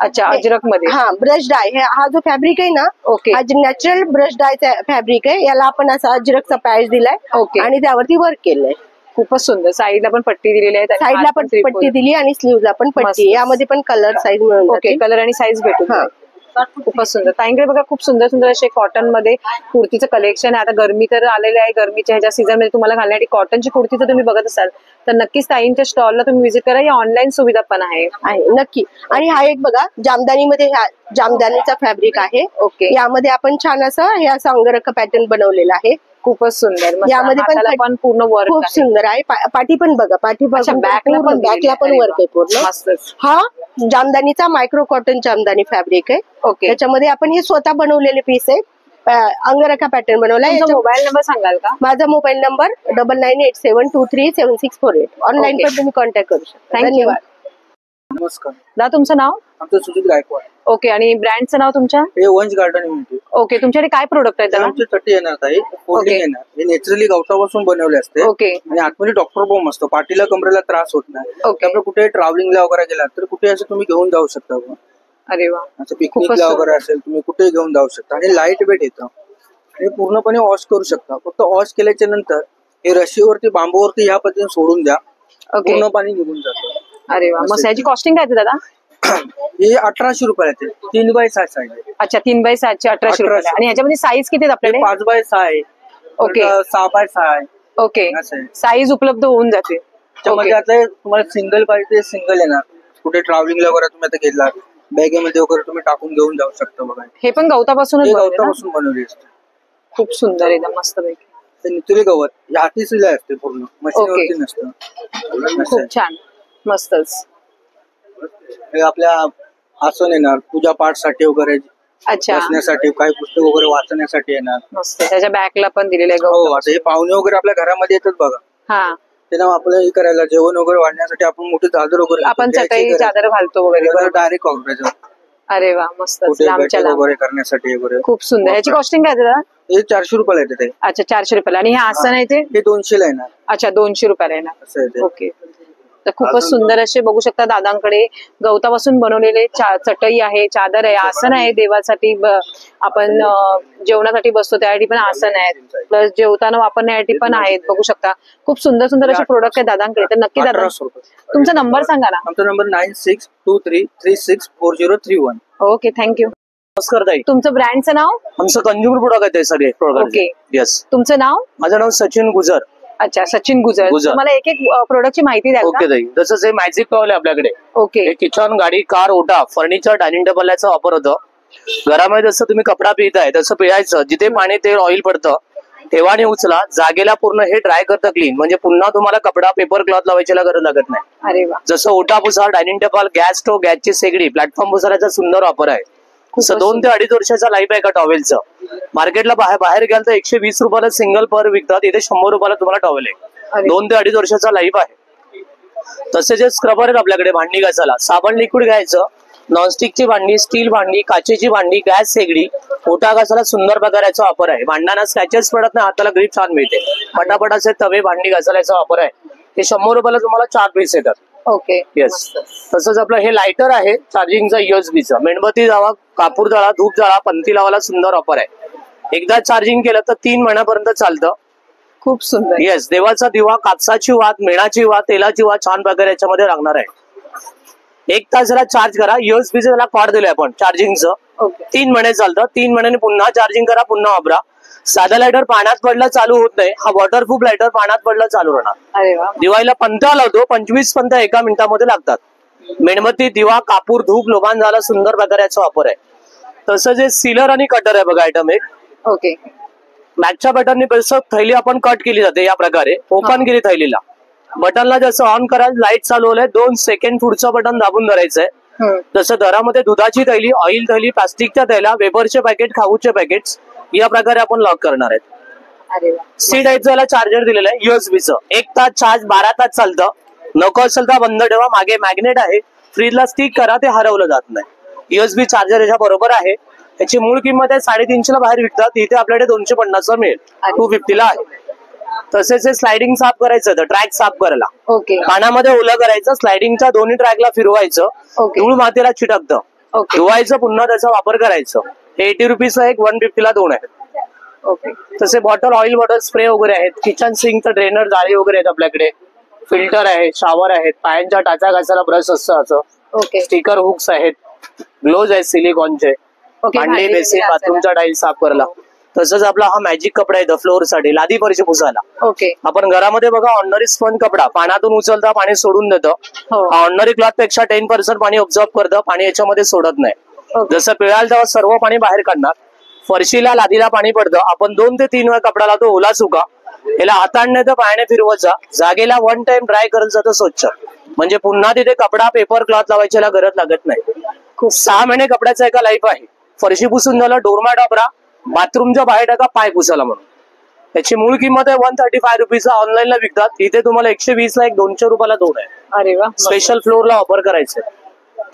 अच्छा, अजरक मध्ये. हा, ब्रश डाय. हा जो फॅब्रिक आहे ना, ओके, हा नॅचरल ब्रश डायचा फॅब्रिक आहे. याला आपण असा अजरकचा पॅच दिलाय. ओके. आणि त्यावरती वर्क केलंय. खूपच सुंदर. साईडला पण पट्टी दिलेली आहे, साईडला पण पट्टी दिली आणि स्लीव्हला पण पट्टी. यामध्ये पण कलर साईज मिळून ओके, कलर आणि साईज भेटून. खूपच सुंदर. ताईंकडे बघा खूप सुंदर सुंदर असे कॉटन मध्ये कुर्तीचं कलेक्शन आहे. आता गरमी तर आलेली आहे, गरमीच्या ह्याच्या सीझन मध्ये तुम्हाला घालण्यासाठी कॉटनची कुर्ती जर तुम्ही बघत असाल तर नक्कीच ताईंच्या स्टॉलला तुम्ही व्हिजिट करा. या ऑनलाईन सुविधा पण आहे नक्की. आणि हा एक बघा जामदानीमध्ये, जामदानीचा फॅब्रिक आहे. ओके. यामध्ये आपण छान असं हे असं अंगरखा पॅटर्न बनवलेला आहे. खूपच सुंदर. यामध्ये पण पूर्ण वर्क खूप सुंदर आहे. पाठी पण बघा, बॅकला पण वर्क आहे पूर्ण. हा जामदानीचा मायक्रो कॉटन जामदानी फॅब्रिक आहे. ओके. त्याच्यामध्ये आपण हे स्वतः बनवलेले पीस आहे. अंगरखा पॅटर्न बनवलाय. मोबाईल नंबर सांगाल का? माझा मोबाईल नंबर 9987237648. ऑनलाईन पण तुम्ही कॉन्टॅक्ट करू शकता. धन्यवाद. नमस्कार दादा, तुमचं नाव? आमचं सुजित गायकवाड. ओके. आणि ब्रँडचं नाव तुमच्या? हे वंश गार्डन युनिटी. ओके, तुमच्याकडे काय प्रोडक्ट आहेत दादा? आमची चट्टी येणार ताई, फोल्डिंग येणार. हे नॅचरली गवतापासून बनवले असते. ओके आणि आतमध्ये डॉक्टर बॉम्ब असतो, पाठीला कमरेला त्रास होत नाही. ओके. त्यामुळे कुठे ट्रॅव्हलिंगला वगैरे गेला तर कुठे असं तुम्ही घेऊन जाऊ शकता. अरे वा, असं पिकनिकला वगैरे असेल तुम्ही कुठे घेऊन जाऊ शकता. आणि लाईट वेट येतं आणि पूर्णपणे वॉश करू शकता. फक्त वॉश केल्याच्या नंतर हे रशीवरती बांबूवरती ह्या पद्धतीने सोडून द्या, ओके. पूर्ण पाणी निघून जातं. अरे वा, मग याची कॉस्टिंग काय आहे दादा? हे 1800 रुपये येते, 3x6 साईज आहे. अच्छा, 3x7 1800 रुपये. आणि याच्यामध्ये साईज किती आहेत आपल्याकडे? 5x6 आहे, ओके. 6x6 आहे. ओके, असं आहे. साईज उपलब्ध होऊन जाते. त्यामध्ये आता तुम्हाला सिंगल पाहिजे सिंगल येणार. कुठे ट्रॅव्हलिंगला वगैरे तुम्ही आता गेलात बॅगेमध्ये वगैरे तुम्ही टाकून घेऊन जाऊ शकता. बघा, हे पण गवतापासूनच हे बनवलंय ना? गवतापासून बनवली असते. खूप सुंदर, एकदम मस्त पैकी. ते नितुले गवत हे हाती सिलाई असते, पूर्ण मशीनवरती नसतं. असं खूप आहे. छान, मस्तच. हे आपल्या आसन येणार पूजा पाठसाठी वगैरे, अच्छा, बसण्यासाठी, काही पुस्तक वगैरे वाचण्यासाठी येणार. मस्त. त्याच्या बॅकला पण दिलेलं आहे हो, गवत. आता हे पाहुणे वगैरे आपल्या घरामध्ये येतात बघा, हा, त्यांना आपलं हे करायला जेवण वगैरे वाढण्यासाठी आपण मोठी चादर वगैरे आपण चटई चादर घालतो वगैरे. डायरेक्ट वापरायचं अरे वा, मस्त. कुठे लांबच्या बैठक लांब. वगैरे करण्यासाठी वगैरे. खूप सुंदर. याची कॉस्टिंग काय आहे दादा? हे 400 रुपयाला येते ते. अच्छा, 400 रुपयाला. आणि हे आसन आहे ते? हे 200 ला येणार. अच्छा, 200 रुपयाला येणार. असं आहे ते. ओके. तर खूपच सुंदर असे बघू शकता दादांकडे गवतापासून बनवलेले चटई आहे, चादर आहे, आसन आहे देवासाठी. आपण जेवणासाठी बसतो त्यासाठी पण आसन आहेत, प्लस जेवताना वापरण्यासाठी पण आहेत. बघू शकता खूप सुंदर सुंदर असे प्रोडक्ट आहेत दादांकडे. तर नक्की दादा 1800 रुपये. तुमचा नंबर सांगा ना. आमचा नंबर 9623364031. Okay, thank you. नमस्कार ताई. तुमचं ब्रँडचं नाव? आमचं कंझ्युमर प्रोडक्ट आहे सगळे प्रोडक्ट. ओके. येस. तुमचं नाव? माझं नाव सचिन गुजर. अच्छा, सचिन गुजर. मला एक एक प्रोडक्टची माहिती द्या. ओके ताई. तसंच हे मॅजिक टॉवेल आहे आपल्याकडे. ओके. किचन, गाडी, कार, ओटा, फर्निचर, डायनिंग टेबल याचा वापर होतो. घरामध्ये जसं तुम्ही कपडा पिळताय तसं पिळायचं. जिथे पाणी तेल ऑइल पडतं तेव्हा आणि उचला, जागेला पूर्ण हे ड्राय करतं क्लीन. म्हणजे पुन्हा तुम्हाला कपडा पेपर क्लॉथ लावायची गरज लागत नाही. अरे वा. जसं ओटा Pusa, dining table, gas stove, गॅसची शेगडी, प्लॅटफॉर्म पुसायचा सुंदर वापर आहे. तसं 2 ते 2.5 वर्षाचा लाईफ आहे का टॉवेलचं. मार्केटला बाहेर गेलं तर 120 रुपयाला सिंगल पर विकतात, इथे 100 रुपयाला तुम्हाला टॉवेल आहे. 2 ते 2.5 वर्षाचा लाईफ आहे. तसे जे स्क्रबर आहेत आपल्याकडे भांडी घासायला, साबण लिक्विड घ्यायचं, नॉनस्टिकची भांडी, स्टील भांडी, काचेची भांडी, गॅस शेगडी, ओटा घासायला सुंदर प्रकाराचा वापर आहे. भांड्यांना स्क्रॅचेस पडत नाही, हाताला ग्रीप छान मिळते. पटापटाचे तवे, भांडी घासायला याचा वापर आहे. हे 100 रुपयाला तुम्हाला 4 पीस येतात. ओके. येस. तसंच आपलं हे लायटर आहे चार्जिंगचा USB-चं. मेणबत्ती जाळा, कापूर जाळा, धूप जाळा, पंथी लावायला सुंदर वापर आहे. एकदा चार्जिंग केलं तर 3 महिन्यापर्यंत चालतं. खूप सुंदर. येस. देवाचा दिवा, कापसाची वात, मेणाची वात, तेलाची वात छान प्रकारे याच्यामध्ये लागणार आहे. 1 तास याला चार्ज करा. USB-चं त्याला कॉर्ड दिलंय आपण चार्जिंगचं. 3 महिने चालतं. 3 महिन्यांनी पुन्हा चार्जिंग करा, पुन्हा वापरा. साधा लायटर पाण्यात पडला चालू होत नाही, हा वॉटरप्रूफ लायटर पाण्यात पडला चालू राहणार. अरे वा. दिवाळीला पंथा लावतो, 25 पंथ 1 मिनिटामध्ये लागतात. मेणबत्ती, दिवा, कापूर, धूप, लोबान झाला सुंदर प्रकाराचा वापर आहे. तसं जे सीलर आणि कटर आहे बघा आयटम एक. ओके. मॅचच्या बटनने थैली आपण कट केली जाते या प्रकारे, ओपन केली थैलीला. बटनला जसं ऑन करायला लाईट चालू होलंय, 2 सेकंड पुढचं बटन दाबून धरायचंय. जसं दरामध्ये दुधाची थैली, ऑइल थैली, प्लास्टिकच्या थैल्या, वेबरचे पॅकेट, खाऊचे पॅकेट्स या प्रकारे आपण लॉक करणार आहेत. अरे वा. सी टाईपचं याला चार्जर दिलेलं आहे USB-चं. 1 तास चार्ज, 12 तास चालतं. नको असेल तर बंद ठेवा. मागे मॅग्नेट आहे, फ्रीजला स्टिक करा, ते हरवलं जात नाही. USB चार्जर याच्या बरोबर आहे. याची मूळ किंमत आहे 350 ला बाहेर विकतात, इथे आपल्याकडे 250 ला मिळेल, 250 ला आहे. तसेच हे स्लायडिंग साफ करायचं, ट्रॅक साफ करायला. ओके. पाण्यामध्ये ओलं करायचं, स्लायडिंगच्या दोन्ही ट्रॅकला फिरवायचं, धूळ मातीला चिटकतं, धुवायचं, पुन्हा त्याचा वापर करायचं. हे 80 रुपीजला 1, 150 ला 2 आहेत. ओके. तसे बॉटल, ऑइल बॉटल, स्प्रे वगैरे आहेत. किचन सिंकचं ड्रेनर, जाळी वगैरे आहेत आपल्याकडे. फिल्टर आहे, शॉवर आहेत, पायांच्या टाचा घासायला ब्रश असतं असं. ओके. स्टिकर हुक्स आहेत, ग्लोव्ज आहेत सिलिकॉनचे, भांडी, बेसिन, बाथरूमचा टाईल्स साफ करायला. तसंच आपला हा मॅजिक कपडा आहे फ्लोअर साठी, लादी फरशी पुसायला. ओके. आपण घरामध्ये बघा ऑर्डनरी स्पंज कपडा पाण्यातून उचलता, पाणी सोडून देतं. हा ऑर्डनरी क्लॉथ पेक्षा 10% पाणी ऑब्झर्व करतं, पाणी याच्यामध्ये सोडत नाही. जसं पिळाल तेव्हा सर्व पाणी बाहेर काढणार. फरशीला, लादीला पाणी पडतं, आपण 2 ते 3 वेळा कपडा लावतो ओला सुका. याला हाताने तर पायाने फिरवायचा, जागेला 1 टाइम ड्राय करत जातं स्वच्छ. म्हणजे पुन्हा तिथे कपडा, पेपर, क्लॉथ लावायची गरज लागत नाही. 6 महिने कपड्याचा एका लाईफ आहे. फरशी पुसून झालं, डोरमॅट वापरा, बाथरूमच्या बाहेर टाका पाय पुसायला म्हणून. त्याची मूळ किंमत आहे 135 रुपीजला, ऑनलाईनला विकतात. इथे तुम्हाला 120 ला 200 रुपयाला 2 आहे. अरे वा. स्पेशल फ्लोअरला वापर करायचं.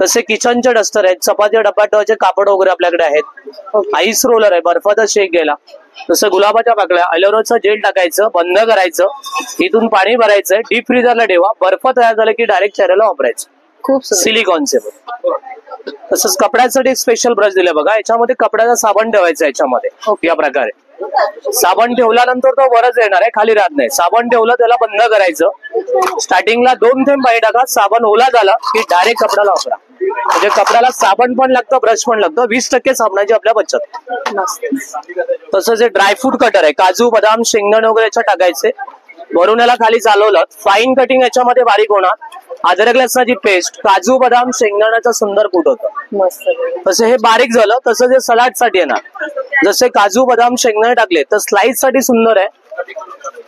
तसे किचनचे डस्टर आहेत, चपाती डब्यात ठेवायचे कापड वगैरे आपल्याकडे आहेत, आईस रोलर आहे, बर्फाचा शेक गेला, तसं गुलाबाच्या पाकळ्या, अलोवेराचं जेल टाकायचं, बंद करायचं, इथून पाणी भरायचं, डीप फ्रीजरला ठेवा, बर्फ तयार झाला की डायरेक्ट चेहऱ्याला वापरायचं. खूप सिलिकॉनचे. तसंच कपड्यासाठी स्पेशल ब्रश दिले बघा, याच्यामध्ये कपड्याचा साबण ठेवायचा याच्यामध्ये या प्रकारे. साबण ठेवल्यानंतर तो वरच येणार आहे, खाली राहत नाही. साबण ठेवलं त्याला बंद करायचं, स्टार्टिंगला 2 थेंब पाणी टाका, साबण ओला झाला की डायरेक्ट कपड्याला वापरा. म्हणजे कपड्याला साबण पण लागतं, ब्रश पण लागतं, 20% साबणाची आपल्या बचत. तसंच हे ड्रायफ्रूट कटर आहे, काजू बदाम शेंगदाणे वगैरे याच्यात टाकायचे, वरून याला खाली चालवलं, फाईन कटिंग याच्यामध्ये बारीक होणार, अद्रक लसणाची पेस्ट, काजू बदाम शेंगदाण्याचं सुंदर कूट होतं. तसं हे बारीक झालं. तसं जे सलाड साठी येणार, जसे काजू बदाम शेंगदाणे टाकले तर स्लाइस साठी सुंदर आहे.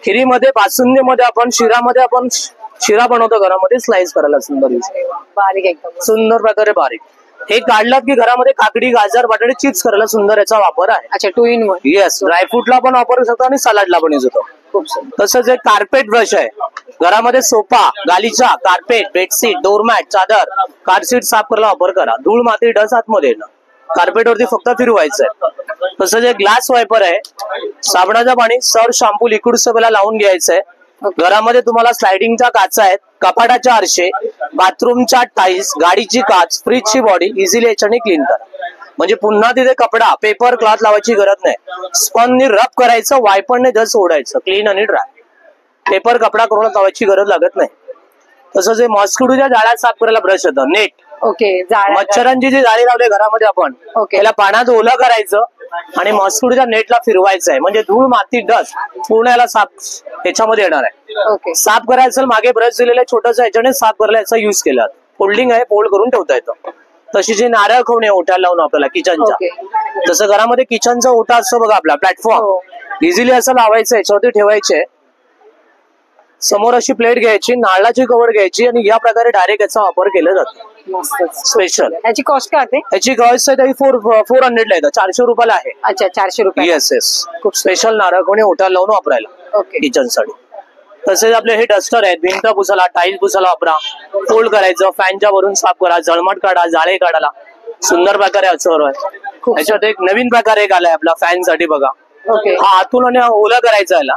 खिरीमध्ये, बासुंदीमध्ये, आपण शिरामध्ये आपण शिरा बनवतो घरामध्ये, स्लाइस करायला सुंदर बारीक एकदम सुंदर प्रकारे बारीक. हे काढलात की घरामध्ये काकडी गाजर बटाटे चिप्स करायला सुंदर याचा वापर आहे. अच्छा, 2 in 1. येस, ड्रायफ्रूटला पण वापरू शकतो आणि सलाडला पण यूज होतो. तसंच एक कार्पेट ब्रश आहे, घरामध्ये सोफा, गालीचा, कार्पेट, बेडशीट, डोरमॅट, चादर, कारसीट साफ करायला वापर करा. धूळ माती डस आतमध्ये येणं, कार्पेटवरती फक्त फिरवायचंय. तसंच एक ग्लास वायपर आहे, साबणाचं पाणी, सर्फ, शॅम्पू, लिक्विड सगळं लावून घ्यायचंय. घरामध्ये तुम्हाला स्लायडिंगच्या काचा आहेत, कपाटाच्या आरशे, बाथरूमच्या टाईल्स, गाडीची काच, फ्रीजची बॉडी इझिली याच्याने क्लीन करा. म्हणजे पुन्हा तिथे कपडा, पेपर, क्लॉथ लावायची गरज नाही. स्पॉनने रब करायचं, वायपरने जस्ट ओढायचं, क्लीन आणि ड्राय. पेपर कपडा करून लावायची गरज लागत नाही. तसंच हे मॉस्किटोच्या जाळ्या साफ करायला ब्रश येतं, नेट. मच्छरांची जी जाळी लावली घरामध्ये आपण, त्याला पाण्यात ओलं करायचं आणि मॉस्किटोच्या नेटला फिरवायचं आहे. म्हणजे धूळ माती डस्ट पूर्ण याला साफ याच्यामध्ये येणार आहे. साफ करायचं, मागे ब्रश दिलेला छोटस याच्याने साफ करायला याचा युज केला. फोल्डिंग आहे, फोल्ड करून ठेवता येतं. तशी जी नारळ खवणे ओट्याला लावून आपल्याला किचनच्या, जसं घरामध्ये किचनचा ओटा असतो बघा आपला प्लॅटफॉर्म, इझिली असं लावायचं, याच्यावरती ठेवायचे. समोर अशी प्लेट घ्यायची, नारळाची कवर घ्यायची आणि या प्रकारे डायरेक्ट याचा वापर केला जातो. स्पेशल. याची कॉस्ट काय आहे? याची कॉस्ट आहे 400 ला येतं, 400 रुपयाला आहे. अच्छा, 400 रुपये. येस येस, खूप स्पेशल नारळ कोणी ओट्याला लावून वापरायला किचन साठी. तसेच आपले हे डस्टर आहेत, भिंत पुसायला, टाईल्स पुसायला वापरा, फोल्ड करायचं, फॅनच्या वरून साफ करा, जळमट काढा, जाळे काढायला सुंदर प्रकारे असं आहे. याच्यात एक नवीन प्रकार एक आलाय आपला फॅन साठी बघा. हा आतून आणि ओला करायचा याला.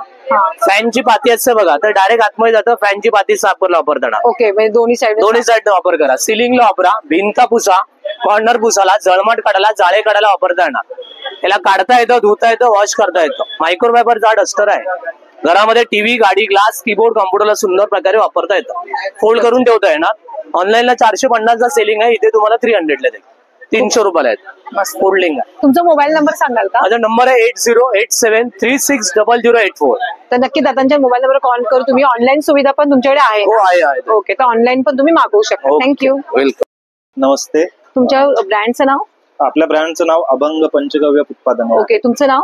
फॅनची पाती असते बघा, तर डायरेक्ट आतमध्ये जातं, फॅनची पाती साफ करायला वापरताना. ओके, म्हणजे दोन्ही साईड वापर करा. सिलिंगला वापरा, भिंत पुसा, कॉर्नर पुसाला, जळमट काढायला, जाळे काढायला वापरता येणार. याला काढता येतं, धुता येतं, वॉश करता येतं. मायक्रोफायबरचा डस्टर आहे, घरामध्ये टीव्ही, गाडी, ग्लास, कीबोर्ड, कॉम्प्युटरला सुंदर प्रकारे वापरता येतं. फोल्ड करून ठेवता येणार. ऑनलाईनला 450 सेलिंग आहे, इथे तुम्हाला 300 ला 300 रुपयाला आहेत. फोल्डिंग आहे. तुमचा मोबाईल नंबर सांगाल का? माझा नंबर आहे 8087360084. तर नक्की दादांच्या मोबाईल नंबर कॉल करू. तुम्ही ऑनलाईन सुविधा पण तुमच्याकडे आहे? हो, आहे. ओके, तर ऑनलाईन पण तुम्ही मागवू शकता. थँक्यू. वेलकम. नमस्ते. तुमच्या ब्रँडचं नाव? आपल्या ब्रँडचं नाव अभंग पंचगव्य उत्पादन. ओके, तुमचं नाव?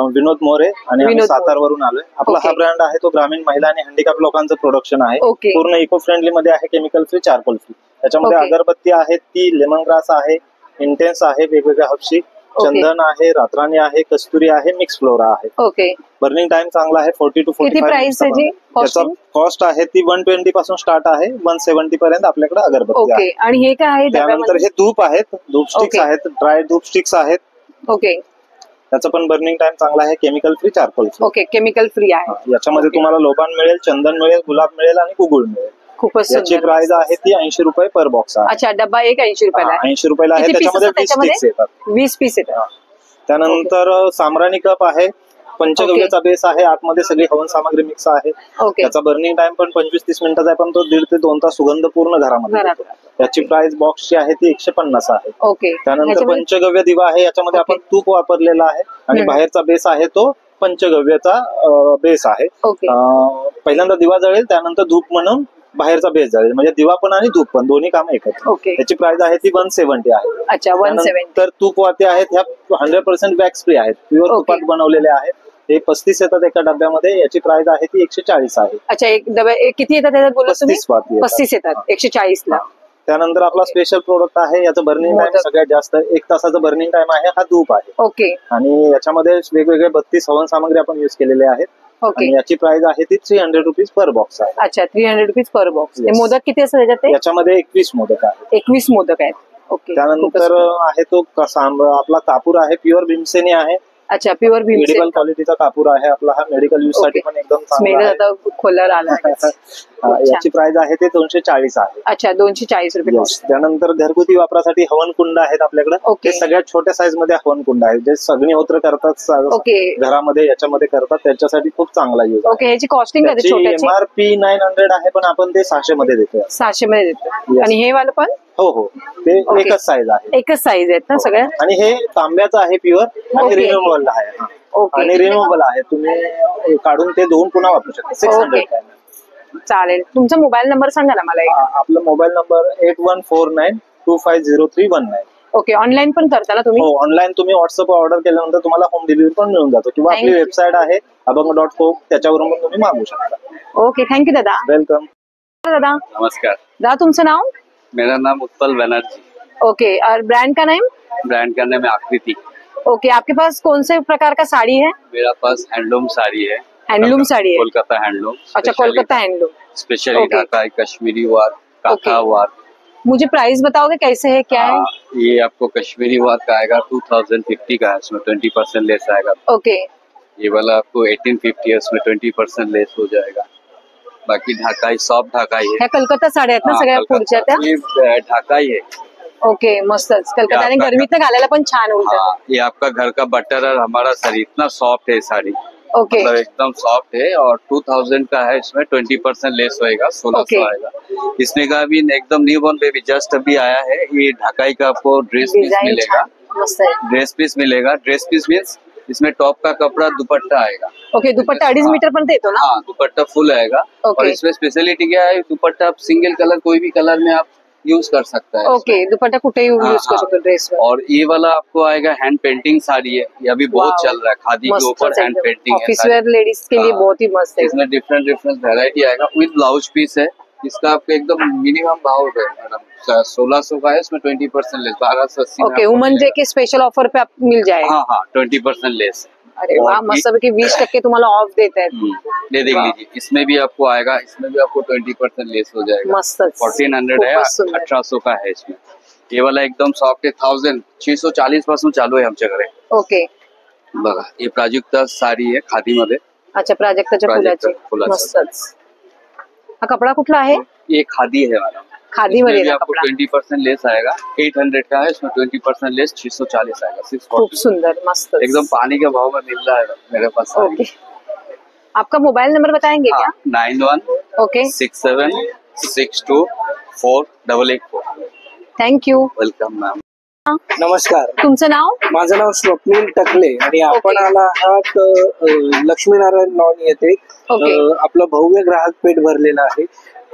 विनोद मोरे आणि आम्ही सातारवरून आलोय. आपला हा ब्रँड आहे तो ग्रामीण महिला आणि हँडिकॅप लोकांचं प्रोडक्शन आहे. पूर्ण इको फ्रेंडली मध्ये आहे, केमिकल फ्री, चारकोल फ्री. त्याच्यामध्ये अगरबत्ती आहे, ती लेमन ग्रास आहे, इंटेन्स आहे, वेगवेगळ्या हपशी, चंदन आहे, रात्राणी आहे, कस्तुरी आहे, मिक्स फ्लोरा आहे. ओके. बर्निंग टाइम चांगला आहे, 40 to 45. किती प्राइस आहे? त्याचा कॉस्ट आहे ती 120 पासून स्टार्ट आहे, 170 पर्यंत आपल्याकडे अगरबत्ती आहे. आणि हे काय आहे? त्यानंतर हे धूप आहेत, धूप स्टिक्स आहेत, ड्राय धूप स्टिक्स आहेत. ओके. त्याचा पण बर्निंग टाइम चांगला आहे, chemical free, charcoal free. Okay, chemical free आहे. याच्यामध्ये तुम्हाला लोबान मिळेल, चंदन मिळेल, गुलाब मिळेल आणि गुगुळ मिळेल. खूपच याची प्राइस आहे ती 80 रुपये पर बॉक्स आहे. अच्छा, डब्बा एक 80 रुपयाला? 80 रुपयाला आहे. त्याच्यामध्ये 20 पीस येतात. 20 पीस येतात. त्यानंतर सामराणी कप आहे, पंचगव्याचा बेस आहे, आतमध्ये सगळी हवन सामग्री मिक्स आहे. त्याचा बर्निंग टाइम पण 25-30 मिनिटाचा आहे, पण तो 1.5 ते 2 तास सुगंध पूर्ण घरामध्ये. याची प्राइस बॉक्सची आहे ती 150 आहे. त्यानंतर पंचगव्य दिवा आहे, याच्यामध्ये आपण तूप वापरलेला आहे आणि बाहेरचा बेस आहे तो पंचगव्याचा बेस आहे. पहिल्यांदा दिवा जळेल, त्यानंतर धूप म्हणून बाहेरचा बेस जळेल, म्हणजे दिवा पण आणि धूप पण दोन्ही काम एकत्र. याची प्राइस आहे ती 170 आहे. अच्छा, 170. तर तूप वाती आहेत, ह्या 100% वॅक्स फ्री आहेत, प्युअर तुपात बनवलेले आहेत. हे 35 येतात एका डब्यामध्ये. याची प्राइस आहे ती 140 आहे. अच्छा, एक डब्या किती येतात त्याच्यात? 35 येतात 140 ला. त्यानंतर आपला स्पेशल प्रोडक्ट आहे, याचं बर्निंग टाइम सगळ्यात जास्त 1 तासाचं बर्निंग टाइम आहे. हा धूप आहे. ओके. आणि याच्यामध्ये वेगवेगळे 32 हवन सामग्री आपण युज केलेले आहेत. ओके. आणि याची प्राइस आहे ती 300 रुपीज पर बॉक्स आहे. अच्छा 300 rupees per box. Yes. Modak किती असतात त्याच्यात? याच्यामध्ये 21 मोदक आहे. 21 मोदक आहेत. ओके. त्यानंतर आहे तो आपला कापूर आहे, प्युअर भीमसेनी आहे. अच्छा प्युअर भीमसेन मेडिकल क्वालिटीचा कापूर आहे आपला हा. मेडिकल यूज साठी पण एकदम स्मेल चांगला आता खोलर आला आहे. याची प्राइस आहे ते 240 आहे. अच्छा 240 रुपये. Yes. त्यानंतर घरगुती वापरासाठी हवन कुंड आहेत आपल्याकडे. ओके. ते सगळ्यात छोट्या साईज मध्ये हवन कुंड आहे, जे अग्निहोत्र करतात ओके. घरामध्ये, याच्यामध्ये करतात, त्याच्यासाठी खूप चांगला यूज. ओके. याची कॉस्टिंग काय छोट्याची? MRP 900 आहे, पण आपण ते 600 मध्ये देतो. 600 मध्ये देतो. आणि हे वालं पण? हो हो, ते एकच साईज आहे. एकच साईज आहेत ना सगळ्या? आणि हे तांब्याचं आहे प्युअर आणि रिन्युएबल आहे. आणि रिन्युएबल आहे, तुम्ही काढून ते धुवून पुन्हा वापरू शकता. 600. चालेल. तुमचा मोबाईल नंबर सांगा ना मला. आपला मोबाईल नंबर 8149250319. ओके. ऑनलाईन पण करता ना तुम्ही? हो, ऑनलाईन तुम्ही व्हॉट्सअप ऑर्डर केल्यानंतर तुम्हाला होम डिलिव्हरी पण मिळून जातो, किंवा आपली वेबसाईट आहे abang.co, त्याच्यावरून पण तुम्ही मागवू शकता. ओके. थँक्यू दादा. वेलकम. दादा नमस्कार. दादा तुमचं नाव? मेरा नाम उत्पल बनर्जी. ओके. और ब्रांड का नेम? ब्रांड का नाम है आकृति. ओके. आपके पास कौन से प्रकार का साड़ी है? मेरा पास हैंडलूम साड़ी है. हैंडलूम साड़ी है? कोलकाता हैंडलूम. अच्छा कोलकाता हैंडलूम. स्पेशली ढाका है, कश्मीरी वर्क, काथा वर्क. मुझे प्राइस बताओगे कैसे है, क्या है? ये आपको कश्मीरी वर्क का आएगा 2050 का है, इसमें 20% लेस आएगा. ओके. ये वाला आपको 1850 है, इसमें 20% लेस हो जाएगा. बाकी ढाका ही, सॉफ्ट ढाका ही है. कलकत्ता साड्या आहेत ना सगळ्या पुढच्या त्या? ये ढाका ही है. ओके. मस्तच. कलकत्ता गर्मीत घालायला पण छान उलट. ये आपका घर का बटर और हमारा साड़ी इतना सॉफ्ट है साड़ी. ओके. मतलब एकदम सॉफ्ट है, और 2000 का है, इसमें 20% लेस होएगा, 1600 आएगा. इसमें का अभी एकदम न्यू बॉर्न बेबी जस्ट अभी आया है. ये ढाकाई का आपको ड्रेस पीस मिलेगा. ड्रेस पीस मिलेगा. ड्रेस पीस मीन्स इसमें टॉप का कपड़ा, दुपट्टा आएगा. ओके. दुपट्टा 2.5 मीटर पण देतो ना? हाँ, दुपट्टा फुल आएगा. और इसमें स्पेशलिटी क्या है, दुपट्टा आप सिंगल कलर, कोई भी कलर में आप यूज कर सकता है. ओके. दुपट्टा कुठे यूज कर सकते ड्रेस में. और ये वाला आपको आएगा हैंड पेंटिंग साड़ी है. ये अभी बहुत चल रहा है, खादी के ऊपर हैंड पेंटिंग है. ऑफिस वेयर लेडीज के लिए बहुत ही मस्त है. इसमें डिफरेंट डिफरेंट वेरायटी आएगा. विद ब्लाउज पीस है. इसका आपको एकदम मिनिमम भाव है मैडम, 1600 का है. इसमें 20% लेस, 1280. ओके. वुमन डे के स्पेशल ऑफर पे आप मिल जाएगा. हाँ, 20% लेस. अरे वाह, मस्त की 20% तुम्हाला ऑफ देत आहेत. ले देख लीजिए. इसमें भी आपको आएगा, इसमें भी आपको 20% लेस हो जाएगा. मस्त. 1400 है, 1800 का है इसमें. ये वाला एकदम सॉफ्ट है, 1640 पासून चालू आहे आमच्याकडे. ओके. बघा, ये प्राजक्ता साडी आहे खादीमध्ये. अच्छा, प्राजक्ताच्या फुलाची. मस्तच. हा कपडा कुठला आहे? ये खादी है मैडम. खादी मध्ये आपको 20% लेस आएगा. 800 का है, इसमें 20% लेस 640 आएगा. 640. खूप सुंदर, मस्त. एकदम पानी के भाव में मिल रहा है मेरे पास. ओके. आपका मोबाइल नंबर बताएंगे क्या? 91 ओके 67 62 4884. थँक्यू. Welcome ma'am. नमस्कार. तुमचं नाव? माझं नाव स्वप्नील टकले आणि आपण आला आहात लक्ष्मीनारायण लॉन येथे. आपलं भव्य ग्राहक पेठ भरलेलं आहे.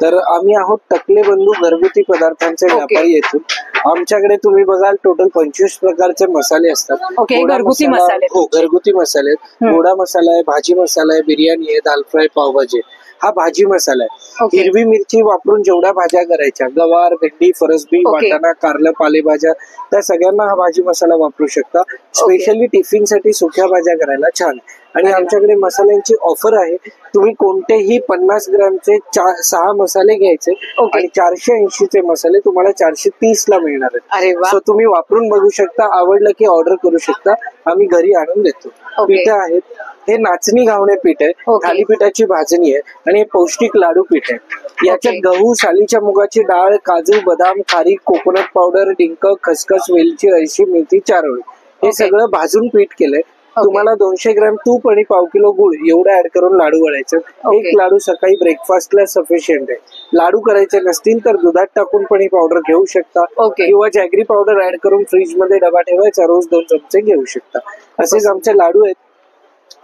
तर आम्ही आहोत टकले बंधू घरगुती पदार्थांचे व्यापारी येथून. आमच्याकडे तुम्ही बघाल टोटल 25 प्रकारचे मसाले असतात. घरगुती मसाले. हो, घरगुती मसाले. गोडा मसाला आहे, भाजी मसाला आहे, बिर्याणी आहे, दाल फ्राय, पावभाजी. हा भाजी मसाला आहे. हिरवी मिरची वापरून जेवढ्या भाज्या करायच्या, गवार, भेंडी, फरसबी, वाटाणा, कारलं, पालेभाज्या, त्या सगळ्यांना हा भाजी मसाला वापरू शकता. स्पेशली टिफिन साठी सुक्या भाज्या करायला छान. आणि आमच्याकडे मसाल्यांची ऑफर आहे. तुम्ही कोणतेही 50 ग्रॅमचे 6 मसाले घ्यायचे आणि 480 चे मसाले तुम्हाला 430 ला मिळणार आहेत. सो तुम्ही वापरून बघू शकता, आवडलं की ऑर्डर करू शकता, आम्ही घरी आणून देतो. पीठ आहेत, हे नाचणी घावणे पीठ आहे, थालीपीठाची भाजणी आहे, आणि हे पौष्टिक लाडू पीठ आहे. याच्यात गहू, सालीच्या मुगाची डाळ, काजू, बदाम, खारीक, कोकोनट पावडर, डिंक, खसखस, वेलची, अळशी, मेथी, चारोळी हे सगळं भाजून पीठ केलंय. तुम्हाला 200 ग्रॅम तूप आणि पाव किलो गुळ एवढं ऍड करून लाडू वळायचं. एक लाडू सकाळी ब्रेकफास्टला सफिशियंट आहे. लाडू करायचे नसतील तर दुधात टाकून पण ही पावडर घेऊ शकता, किंवा जॅगरी पावडर ऍड करून फ्रीज मध्ये डबा ठेवायचा, रोज 2 चमचे घेऊ शकता. असेच आमचे लाडू आहेत.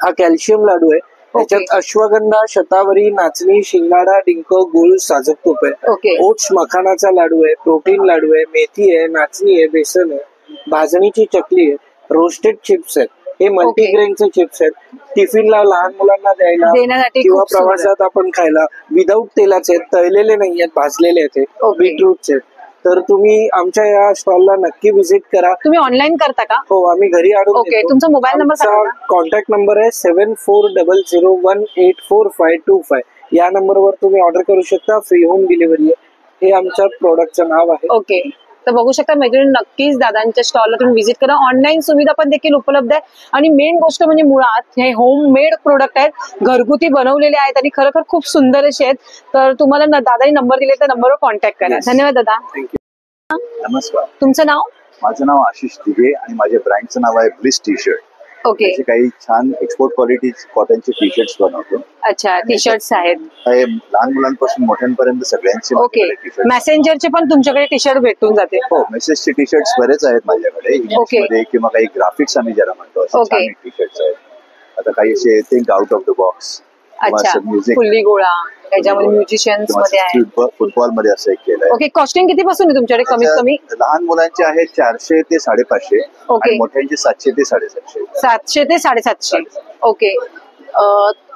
हा कॅल्शियम लाडू आहे. त्याच्यात अश्वगंधा, शतावरी, नाचणी, शिंगाडा, डिंक, गुळ, साजूक तूप आहे. ओट्स मखानाचा लाडू आहे, प्रोटीन लाडू आहे, मेथी आहे, नाचणी आहे, बेसन आहे, भाजणीची चकली आहे, रोस्टेड चिप्स आहेत. हे मल्टीग्रेनचे चिप्स आहेत. टिफिनला लहान मुलांना द्यायला किंवा प्रवासात आपण खायला. विदाऊट तेलाचे आहेत, तळलेले नाही आहेत, भाजलेले आहेत. बीटरूटचे आहेत. तर तुम्ही आमच्या या स्टॉलला नक्की व्हिजिट करा. तुम्ही ऑनलाईन करता का? हो, आम्ही घरी आणून ओके, तुमचा मोबाईल नंबर सांगा ना. कॉन्टॅक्ट नंबर आहे 7400184525. या नंबरवर तुम्ही ऑर्डर करू शकता. फ्री होम डिलिव्हरी आहे. हे आमच्या प्रोडक्टचं नाव आहे. ओके, तर बघू शकता मैत्रिणी, नक्कीच दादांच्या स्टॉलला तुम्ही व्हिजिट करा. ऑनलाईन सुविधा पण देखील उपलब्ध आहे आणि मेन गोष्ट म्हणजे मुळात हे होम मेड प्रोडक्ट आहेत, घरगुती बनवलेले आहेत आणि खरोखर खूप सुंदर असे आहेत. तर तुम्हाला दादानी नंबर दिले तर नंबरवर कॉन्टॅक्ट करा. धन्यवाद दादा. नमस्कार, तुमचं नाव? माझं नाव आशिष दिघे आणि माझ्या ब्रँडचं नाव आहे ब्लिस टी शर्ट. ओके, काही छान एक्सपोर्ट क्वालिटी कॉटनचे टी शर्ट्स बनवतो. अच्छा, टी शर्ट्स आहेत. लहान मुलांपासून मोठ्यांपर्यंत सगळ्यांचे. ओके, मॅसेंजरचे पण तुमच्याकडे टी शर्ट भेटून जाते? हो, मेसेजचे टी शर्ट्स बरेच आहेत माझ्याकडे इंग्लिशमध्ये किंवा काही ग्राफिक्स आम्ही ज्याला म्हणतो असे टी शर्ट्स आहेत. आता काही असे think out of the box. अच्छा, फुल्ली गोळा, त्याच्यामध्ये म्युझिशियन्स मध्ये आहे, फुटबॉल मध्ये असं एक केलंय. ओके, कॉस्टिंग किती पासून आहे तुमच्याकडे? कमीत कमी लहान मुलांचे आहेत 400 ते 550. ओके, मोठ्यांचे 700 ते 750. 700 ते 750. ओके,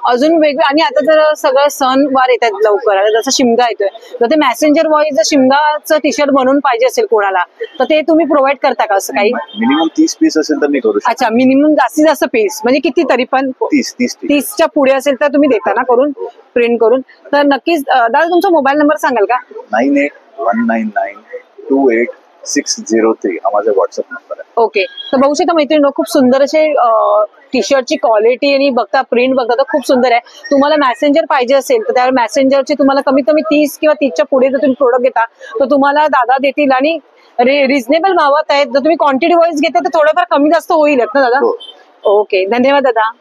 अजून वेगळं. आणि आता जर सगळं सण वार येतात लवकर, जसं शिमगा येतोय, तर ते मॅसेंजर वाईज जर शिमगाचं टी शर्ट बनवून पाहिजे असेल कोणाला, तर ते तुम्ही प्रोव्हाइड करता का? असं काही मिनिमम 30 पीस असेल तर मी करू शकतो. अच्छा, मिनिमम जास्तीत जास्त पीस म्हणजे किती? तरी पण 30च्या पुढे असेल तर तुम्ही देता ना करून, प्रिंट करून? तर नक्कीच दादा, तुमचा मोबाईल नंबर सांगाल का? 9819928603 हा माझा व्हॉट्सअप नंबर आहे. ओके, तर बघू शकता मैत्रिणी, खूप सुंदर असे टी शर्टची क्वालिटी आणि बघता प्रिंट बघता तर खूप सुंदर आहे. तुम्हाला मॅसेंजर पाहिजे असेल तर त्यावेळी मॅसेंजरचे तुम्हाला कमीत कमी 30 किंवा 30च्या पुढे जर तुम्ही प्रोडक्ट घेता तर तुम्हाला दादा देतील आणि रिझनेबल भावात आहेत. जर तुम्ही क्वांटिटी वाईज घेता तर थोडंफार कमी जास्त होईलच ना दादा? ओके, धन्यवाद दादा.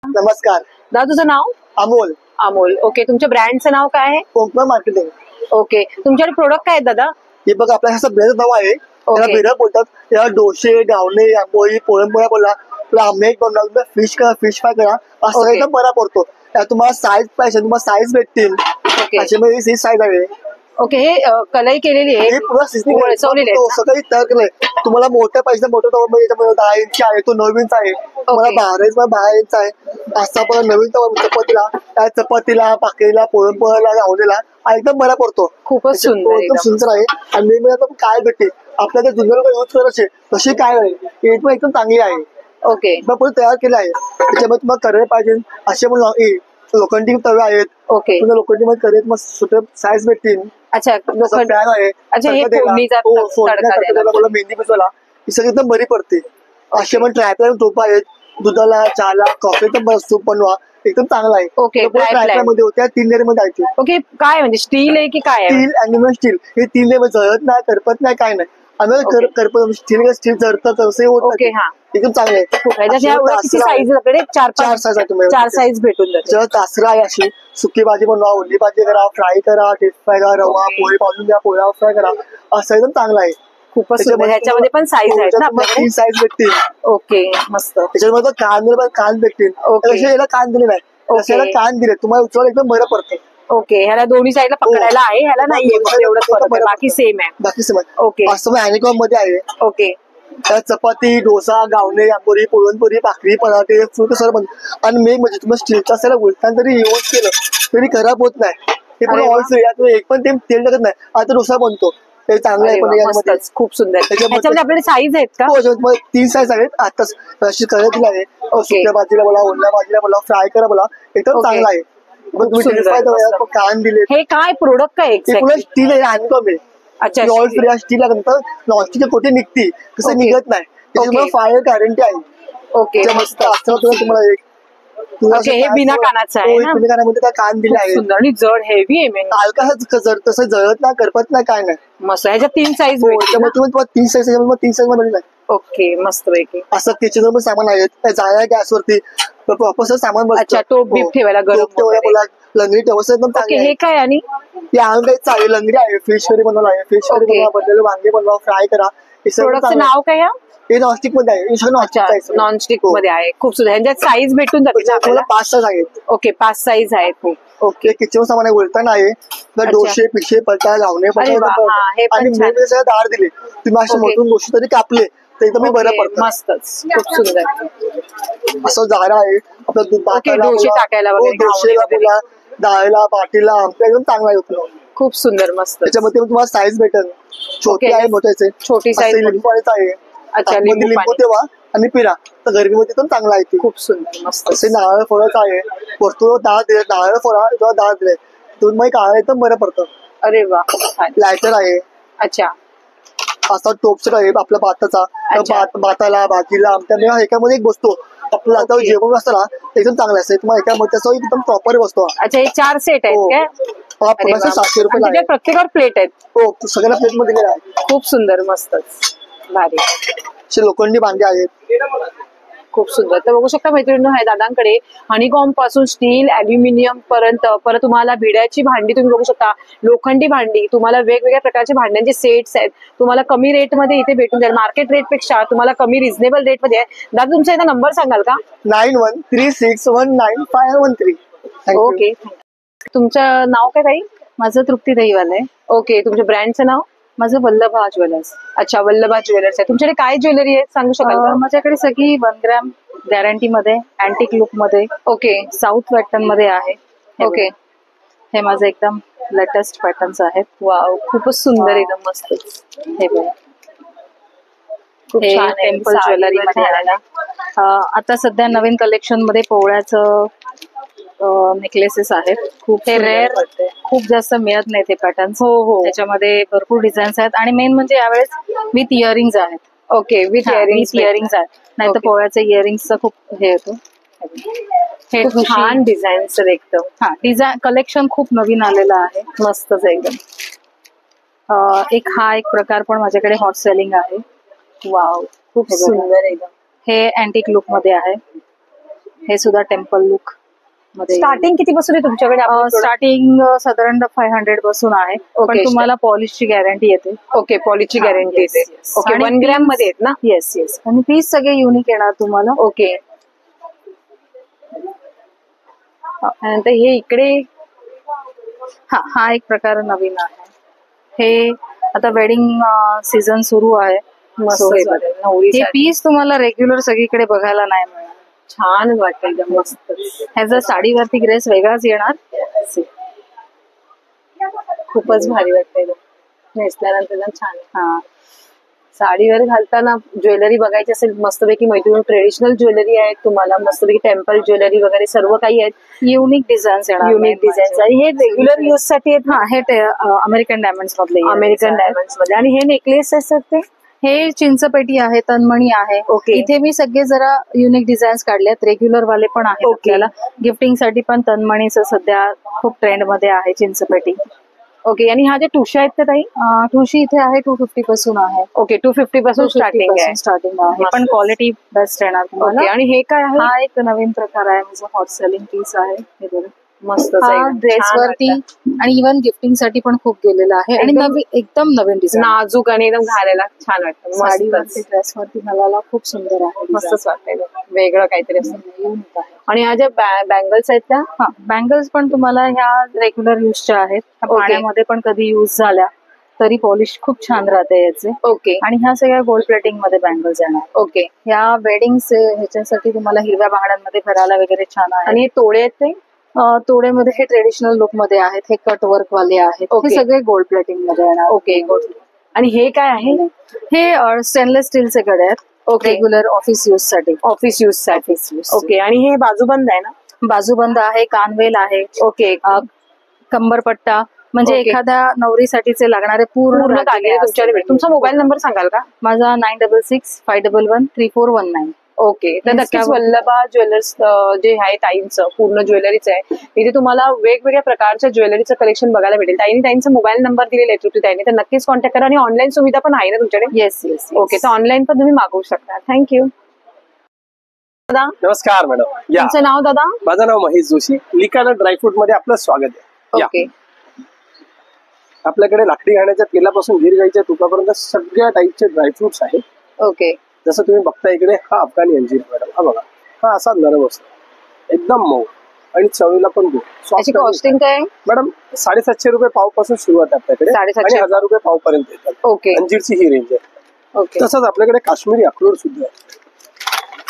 नमस्कार दादा, तुझं नाव? अमोल. अमोल, ओके. तुमच्या ब्रँडचं नाव काय आहे? कोकण मार्केटिंग. ओके, तुमच्याकडे प्रोडक्ट काय आहेत दादा? हे बघा, आपल्या असं ब्रँडचं नाव आहे, त्याला बिरं बोलतात. याला डोसे, गावणे, आंबोळी, पुरणपोळ्या बोला, आमलेट बनवला, फिश करा, फिश फ्राय करा, असं एकदम बरा पडतो. तुम्हाला साईज पाहिजे, तुम्हाला साईज भेटतील. त्याच्यामध्ये साईज आहे. ओके, हे कलाई केलेली आहे, सगळी तयार केलंय. तुम्हाला मोठ्या पाहिजे मोठं 10 इंच आहे, तो 9 इंच आहे. तुम्हाला 12 इंच आहे. असा पण नवीन चपातीला, चपातीला, भाकरीला, पुरणपोळ्याला, गावणीला एकदम बरा पडतो. खूपच सुंदर, एकदम सुंदर आहे. आणि मी काय भेटते आपल्याला जुन्या लोक यूज करायचे तशी काय आहे, पण एकदम चांगली आहे. ओके, तयार केलं आहे. त्याच्यामध्ये तुम्हाला करेल पाहिजे असे पण लोखंडी तवे आहेत. ओके, तुम्हाला लोखंडी मध्ये करेल मग सुटे साईज भेटतील. अच्छा, पॅन आहे, मेहंदी पिसवायला ही सगळी एकदम बरी पडते. असे पण ट्रायपॅड टोप आहेत, दुधाला, चहाला, कॉफीचा सूप बनवा, एकदम चांगला आहे. ओके, ट्रायपॅड मध्ये होत्या 3 लेअर मध्ये आहे. ओके, काय म्हणजे स्टील आहे की काय? स्टील, अॅल्युमिनियम स्टील, हे 3 लेअर जळत नाही, करपत नाही, काय नाही. आम्ही करपत स्टील जळतं तसंही होत नाही. एकदम चांगलं आहे. 4 साईज भेटून जाते. तासरा आहे, अशी सुकी भाजी बनवा, ओली भाजी करा, फ्राय करा, डीप फ्राय करा, रवा पोळी भाजून द्या, पोळ्या फ्राय करा, असं एकदम चांगलं आहे. खूपच सुंदर. ह्याच्यामध्ये पण साईज आहेत ना आपल्याकडे? 3 साईज भेटतील. ओके, मस्त. त्याच्यामध्ये कान भेटतील. याला कान दिले नाही, याला कान दिले, तुम्हाला उचलायला एकदम बरं पडतं. ओके, ह्याला दोन्ही साईडला पकडायला आहे, ह्याला नाहीये, एवढंच फरक आहे, बाकी सेम आहे. बाकी सेम आहे. ओके, असं हॅनिकॉम मध्ये आहे. ओके, त्यात चपाती, डोसा, गावणे, आंबोळी, पुरणपोळी, भाकरी, पराठे, फ्रूट सर्व बनतं. आणि मेन म्हणजे तुम्हाला स्टीलचा असायला उलटान जरी यूज केलं तरी खराब होत नाही. ते पण ऑल फ्री, एक पण तेल टाकत नाही. आता डोसा बनतो, ते चांगलं आहे. पण खूप सुंदर. त्याच्यामध्ये आपल्याकडे साईज आहेत का? 3 साईज आहेत. आताच अशी करत आहे, सुक्या भाजीला बोला, ओल्या भाजीला बोला, फ्राय करा बोला, एकदम चांगला आहे. कान दिले. हे काय प्रोडक्ट काय? स्टील आहे, हॅनिकॉम आहे. अच्छा, ऑल फ्री स्टील नंतर नॉनस्टिक कोठे निघते, तसं निघत नाही. त्याच्यामुळे फायर गॅरंटी आहे. ओके, मस्त असतं तुम्हाला एक. हे बिना कानाचं आहे ना? बिना कानामध्ये काय कान दिले आहे. सुंदर आणि जड, हेवी आहे. हलका तसं जळत नाही, करपत नाही, काय नाही. मस्त. ह्याच्यात 3 साईज. तुम्हाला 3 साईज, 3 साईज मध्ये. ओके, मस्त पैकी. असं किचन पण सामान आहेत, जाळ्या गॅसवरती प्रॉपर सामान बसतं. टोप बीप ठेवायला, गरम बोला, लंगडी ठेवायचं एकदम चांगली. हे काय? आणि चालेल, लंगडी आहे, फिश करी बनवला आहे, फिश करी बनवा, बनलेलं वांगे बनवा, फ्राय करा. प्रोडक्टचं नाव काय? हे नॉनस्टिक मध्ये आहे. नॉनस्टिक मध्ये आहे. खूप सुंदर. ह्यांच्यात साईज भेटून जाते? 5 साईज आहेत. ओके, 5 साईज आहेत. ओके, किचन सामान आहे, उलटण आहे, डोसे, पिशे, पलटा, लावणे, आणि दार दिले. तुम्ही असे मोठून गोष्टी तरी कापले तर एकदम बरं पडतं. मस्तच, खूप सुंदर. असं जारा आहे आपलं दूध डोसे टाकायला, डाळीला, बाटीला, एकदम चांगला आहे. खूप सुंदर मस्त. त्याच्यामध्ये तुम्हाला साईज भेटेल, छोटी आहे मोठ्याचे, छोटी साईज लिंबू पाण्याचं आहे. अच्छा, लिंबू तेव्हा आणि पिरा तर गरमीमध्ये पण चांगला आहे ती. खूप सुंदर मस्त. असे नारळ फळच आहे, वस्तू 10 दिले, नारळ फळ 10 दिले, तुम्ही मग काढा एकदम बरं पडतं. अरे वा. लायटर आहे. अच्छा. असा टोपसर आहे आपल्या भाताचा, भाताला भाजीला आमच्या एकामध्ये एक बसतो आपलं. आता जेवण असतं ना एकदम चांगलं असतं, तुम्हाला एकामध्ये असं एकदम प्रॉपर बसतो. अच्छा, हे 4 सेट आहेत काय? 700 रुपये प्रत्येकावर प्लेट आहेत. हो, सगळ्या प्लेट मध्ये दिलेला आहे. खूप सुंदर मस्तच भारी. लोखंडी भांडे आहेत, खूप सुंदर. तर बघू शकता मैत्रिणी, आहे दादांकडे हनीकॉम पासून स्टील, अल्युमिनियम पर्यंत, परत तुम्हाला भिड्याची भांडी तुम्ही बघू शकता, लोखंडी भांडी, तुम्हाला वेगवेगळ्या प्रकारचे भांड्यांचे सेट्स आहेत, तुम्हाला कमी रेटमध्ये इथे भेटून जाईल. मार्केट रेट पेक्षा तुम्हाला कमी रिझनेबल रेटमध्ये आहे. दादा तुमचा एकदा नंबर सांगाल का? 9136195113. ओके. तुमचं नाव काय ताई? माझं तृप्ती दहीवाल आहे. ओके. तुमच्या ब्रँडचं नाव? माझं वल्लभा ज्वेलर्स. अच्छा, वल्लभा ज्वेलर्स आहे. तुमच्याकडे काय ज्वेलरी आहे सांगू शकाल का? माझ्याकडे सगळी 1 ग्रॅम गॅरंटी मध्ये, अँटिक लुक मध्ये, ओके, साऊथ पॅटर्न मध्ये आहे. ओके. हे माझं एकदम लेटेस्ट पॅटर्न्स आहेत. वाव, खूपच सुंदर, एकदम मस्त. हे बघा, खूप छान टेम्पल ज्वेलरी मध्ये आहे. आता सध्या नवीन कलेक्शन मध्ये पोवळ्याचं नेकलेसेस आहेत. खूप हे रेअर, खूप जास्त मिळत नाही ते पॅटर्न्स. हो, त्याच्यामध्ये भरपूर डिझाईन्स आहेत आणि मेन म्हणजे यावेळेस विथ इयरिंग्स आहेत. ओके, विथ इयरिंग्स आहेत, नाही तर पोवळ्याच्या इयरिंग्सचा खूप हे येतो. हे छान डिझाईन्स एकदम. डिझाईन कलेक्शन खूप नवीन आलेलं आहे, मस्तच एकदम. हा एक प्रकार पण माझ्याकडे हॉट सेलिंग आहे. वाव, खूप सुंदर एकदम. हे अँटिक लुक मध्ये आहे. हे सुद्धा टेम्पल लुक मध्ये. स्टार्टिंग किती पासून आहे तुमच्याकडे? स्टार्टिंग साधारण 500 पासून आहे, पण तुम्हाला पॉलिशची गॅरंटी येते. ओके, पॉलिशची गॅरंटी येते. ओके, 1 ग्रॅम मध्ये आहेत ना? Yes yes. आणि पीस सगळे युनिक येणार तुम्हाला. ओके. नंतर हे इकडे हा एक प्रकार नवीन आहे. हे आता वेडिंग सीझन सुरू आहे. हे पीस तुम्हाला रेग्युलर सगळीकडे बघायला नाही मिळणार. छान वाटतं एकदम मस्त. ह्याचा साडीवरती ग्रेस वेगळाच येणार. खूपच भारी वाटतंय नेसल्यानंतर एकदम छान. साडीवर घालताना ज्वेलरी बघायची असेल मस्तपैकी मैत्रिणी, ट्रेडिशनल ज्वेलरी आहे तुम्हाला, मस्तपैकी टेम्पल ज्वेलरी वगैरे सर्व काही आहेत. युनिक डिझाईन्स येणार. Unique designs. आणि हे रेग्युलर यूज साठी आहेत. हे अमेरिकन डायमंड्स मधले. अमेरिकन डायमंड्स मध्ये. आणि हे नेकलेस असतात ते हे चिंचपेटी आहे, तन्मणी आहे. इथे मी सगळे जरा युनिक डिझाईन्स काढलेत. रेग्युलर वाले पण आहेत आपल्याला. गिफ्टिंग साठी पण तन्मणीचं सध्या खूप ट्रेंड मध्ये आहे चिंचपेटी. ओके. आणि हा जे ठुशी आहेत ते ताई? ठुशी इथे आहे 250 पासून आहे. ओके, 250 पासून स्टार्टिंग आहे, पण क्वालिटी बेस्ट येणार तुम्हाला. आणि हे काय आहे? हा एक नवीन प्रकार आहे, माझं हॉट सेलिंग पीस आहे. हे बघा, मस्त ड्रेस वरती आणि इव्हन गिफ्टिंग साठी पण खूप गेलेला आहे. आणि एकदम नवीन डिझाईन, नाजूक आणि एकदम घालायला छान वाटतं. साडीवरती, ड्रेस वरती घालायला खूप सुंदर आहे. मस्तच वाटतंय, वेगळं काहीतरी असं. आणि ह्या ज्या बँगल्स आहेत त्या? बँगल्स पण तुम्हाला ह्या रेग्युलर युजच्या आहेत. पाण्यामध्ये पण कधी युज झाल्या तरी पॉलिश खूप छान राहते याचे. ओके. आणि ह्या सगळ्या गोल्ड प्लेटिंग मध्ये बँगल्स येणार. ओके. ह्या वेडिंग ह्याच्यासाठी तुम्हाला हिरव्या बांगड्यांमध्ये भरायला वगैरे छान आहे. आणि हे तोडे आहेत ते? तोडेमध्ये हे ट्रेडिशनल लुक मध्ये आहेत. हे कट वर्क वाले आहेत. हे सगळे गोल्ड प्लेटिंग मध्ये येणार. ओके. आणि हे काय आहे? हे स्टेनलेस स्टीलचे कडे आहेत. रेग्युलर ऑफिस यूज साठी. ऑफिस यूज साठी. ओके. आणि हे बाजूबंद आहे ना? बाजूबंद आहे, कानवेल आहे. ओके. कंबरपट्टा, म्हणजे एखाद्या नवरीसाठीचे लागणारे पूर्ण दागिने तुमच्याकडे. तुमचा मोबाईल नंबर सांगाल का? माझा 9665113419. ओके. तर नक्कीच वल्लभा ज्वेलर्स जे आहे ताईंचं पूर्ण ज्वेलरीचं आहे, इथे तुम्हाला वेगवेगळ्या प्रकारच्या ज्वेलरीचं कलेक्शन बघायला भेटेल. ताईंचा मोबाईल नंबर दिलेला आहे तृप्ती ताईने, तर नक्कीच कॉन्टॅक्ट करा. आणि ऑनलाईन सुविधा पण आहे ना तुमच्याकडे? Yes yes. ओके, तर ऑनलाईन पण तुम्ही मागवू शकता. थँक्यू. दादा नमस्कार मॅडम. तुमचं नाव? दादा माझं नाव महेश जोशी. लिकाना ड्रायफ्रूट मध्ये आपलं स्वागत आहे. ओके. आपल्याकडे लाकडी घाण्याच्या तेलापासून गिर गाईच्या तुपापर्यंत सगळ्या टाईपचे ड्रायफ्रुट्स आहेत. ओके. जसं तुम्ही बघता इकडे हा अफगाणी अंजीर मॅडम, हा बघा, हा असा नरम असतो, एकदम मऊ आणि चवीला पण गोड. कॉस्टिंग काय मॅडम? 750 रुपये पाव पासून सुरुवात आहे आपल्याकडे, 750 1000 रुपये पाव पर्यंत येतात. ओके. अंजीरची ही रेंज आहे. ओके. तसंच आपल्याकडे काश्मीरी अक्रोड सुद्धा आहे.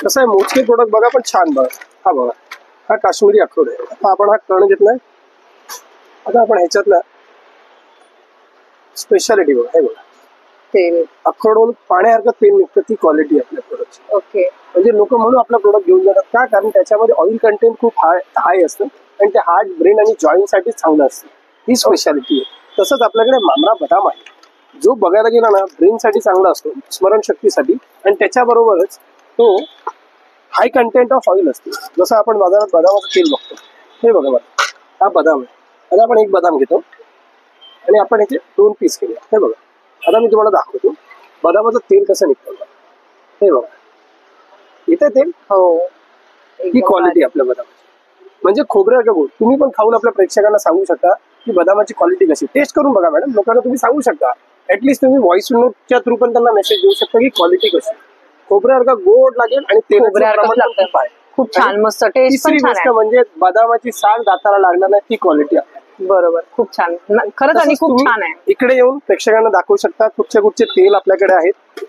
कसं आहे, मोजके प्रोडक्ट बघा पण छान बघा. हा बघा, हा काश्मीरी अक्रोड आहे. आता आपण हा कण घेतलाय. आता आपण ह्याच्यातला स्पेशालिटी बघा, हे बघा तेल अखडून पाण्यासारखं तेल निघतं, ती क्वालिटी आपल्या प्रोडक्टची. ओके. म्हणजे लोक म्हणून आपला प्रोडक्ट घेऊन जातात का, कारण त्याच्यामध्ये ऑइल कंटेंट खूप हाय असतं आणि ते हार्ट ब्रेन आणि जॉईंट साठी चांगलं असतं. ही स्पेशालिटी आहे. तसंच आपल्याकडे मामरा बदाम आहे, जो बघायला गेला ना ब्रेन साठी चांगला असतो, स्मरणशक्तीसाठी, आणि त्याच्याबरोबरच तो हाय कंटेंट ऑफ ऑइल असते. जसं आपण बाजारात बदामाचं तेल बघतो, हे बघा बघा, हा बदाम आहे. आता आपण एक बदाम घेतो आणि आपण याचे 2 पीस केले. हे बघा, आता मी तुम्हाला दाखवतो बदामाचं तेल कसं निघतं. हे बघा, इथे तेल, हो, ही क्वालिटी आपल्या बदामाची. म्हणजे खोबऱ्याचं गोड. तुम्ही पण खाऊन आपल्या प्रेक्षकांना सांगू शकता की बदामाची क्वालिटी कशी. टेस्ट करून बघा मॅडम, लोकांना तुम्ही सांगू शकता. ऍटलीस्ट तुम्ही व्हॉइस नोटच्या थ्रू पण त्यांना मेसेज देऊ शकता की क्वालिटी कशी. खोबऱ्यासारखा गोड लागेल आणि तेलाचं खूप छान, मस्त टेस्ट पण छान आहे. म्हणजे बदामाची साल दाताला लागणार नाही, ती क्वालिटी आहे. बरोबर, खूप छान खरंच, आणि खूप छान आहे. इकडे येऊन प्रेक्षकांना दाखवू शकता कुठचे तेल आपल्याकडे आहेत.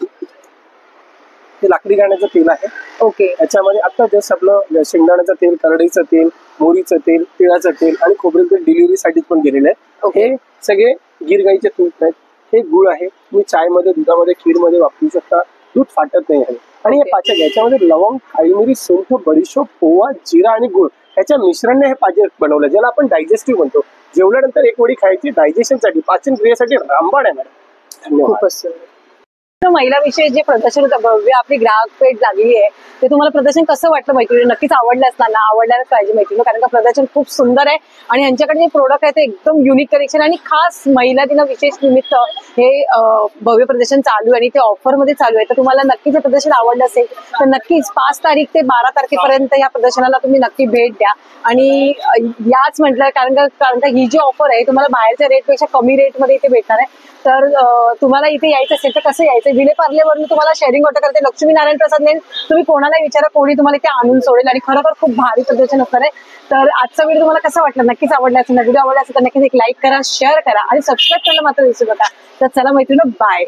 हे लाकडी गाण्याचं तेल आहे. ओके. याच्यामध्ये आता जस्ट आपलं शेंगदाण्याचं तेल, करडईचं तेल, मोहरीचं तेल, तिळाचं तेल आणि खोबरेल तेल डिलिव्हरीसाठी पण गेलेलं आहे. हे सगळे गिरगाईचे तूप आहेत. हे गुळ आहे, तुम्ही चायमध्ये, दुधामध्ये, खीरमध्ये वापरू शकता. दूध फाटत नाही आहे. आणि हे पाचक, याच्यामध्ये लवंग, काळी मिरी, सुंठ, बडीशोप, पोहा, जिरा आणि गुळ याच्या मिश्रणाने हे पाचक बनवलं, ज्याला आपण डायजेस्टिव्ह म्हणतो. जेवल्यानंतर एक वडी खायची, डायजेशनसाठी, पाचन क्रियेसाठी रामबाण आहे मॅडम. धन्यवाद. खूपच सुंदर. महिलाविषयी जे प्रदर्शन होतं भव्य, आपली ग्राहक पेठ लागली आहे, ते तुम्हाला प्रदर्शन कसं वाटलं मैत्रिणी? नक्कीच आवडलं असणार ना, आवडल्याच पाहिजे मैत्रिणी, कारण का प्रदर्शन खूप सुंदर आहे आणि यांच्याकडे जे प्रोडक्ट आहे ते एकदम युनिक कलेक्शन, आणि खास महिला दिना विशेष निमित्त हे भव्य प्रदर्शन चालू आहे आणि ते ऑफर मध्ये चालू आहे. तर तुम्हाला नक्कीच हे प्रदर्शन आवडलं असेल तर नक्कीच 5 तारीख ते 12 तारखेपर्यंत या प्रदर्शनाला तुम्ही नक्की भेट द्या. आणि याच म्हटलं, कारण का ही जी ऑफर आहे तुम्हाला बाहेरच्या रेटपेक्षा कमी रेटमध्ये इथे भेटणार आहे. तर तुम्हाला इथे यायचं असेल तर कसं यायचं? विलेपार्लेवरून तुम्हाला शेअरिंग ऑटो करते लक्ष्मीनारायण प्रसाद लेन. तुम्ही कोणाला विचारा, कोणी तुम्हाला इथे आणून सोडेल आणि खरोखर खूप भारी प्रदर्शन असणार आहे. तर आजचा व्हिडिओ तुम्हाला कसा वाटला? नक्कीच आवडला असेल. व्हिडिओ आवडला असेल तर नक्कीच एक लाईक करा, शेअर करा आणि सबस्क्राईब करायला मात्र विसरू नका. तर चला मैत्रिणी, बाय.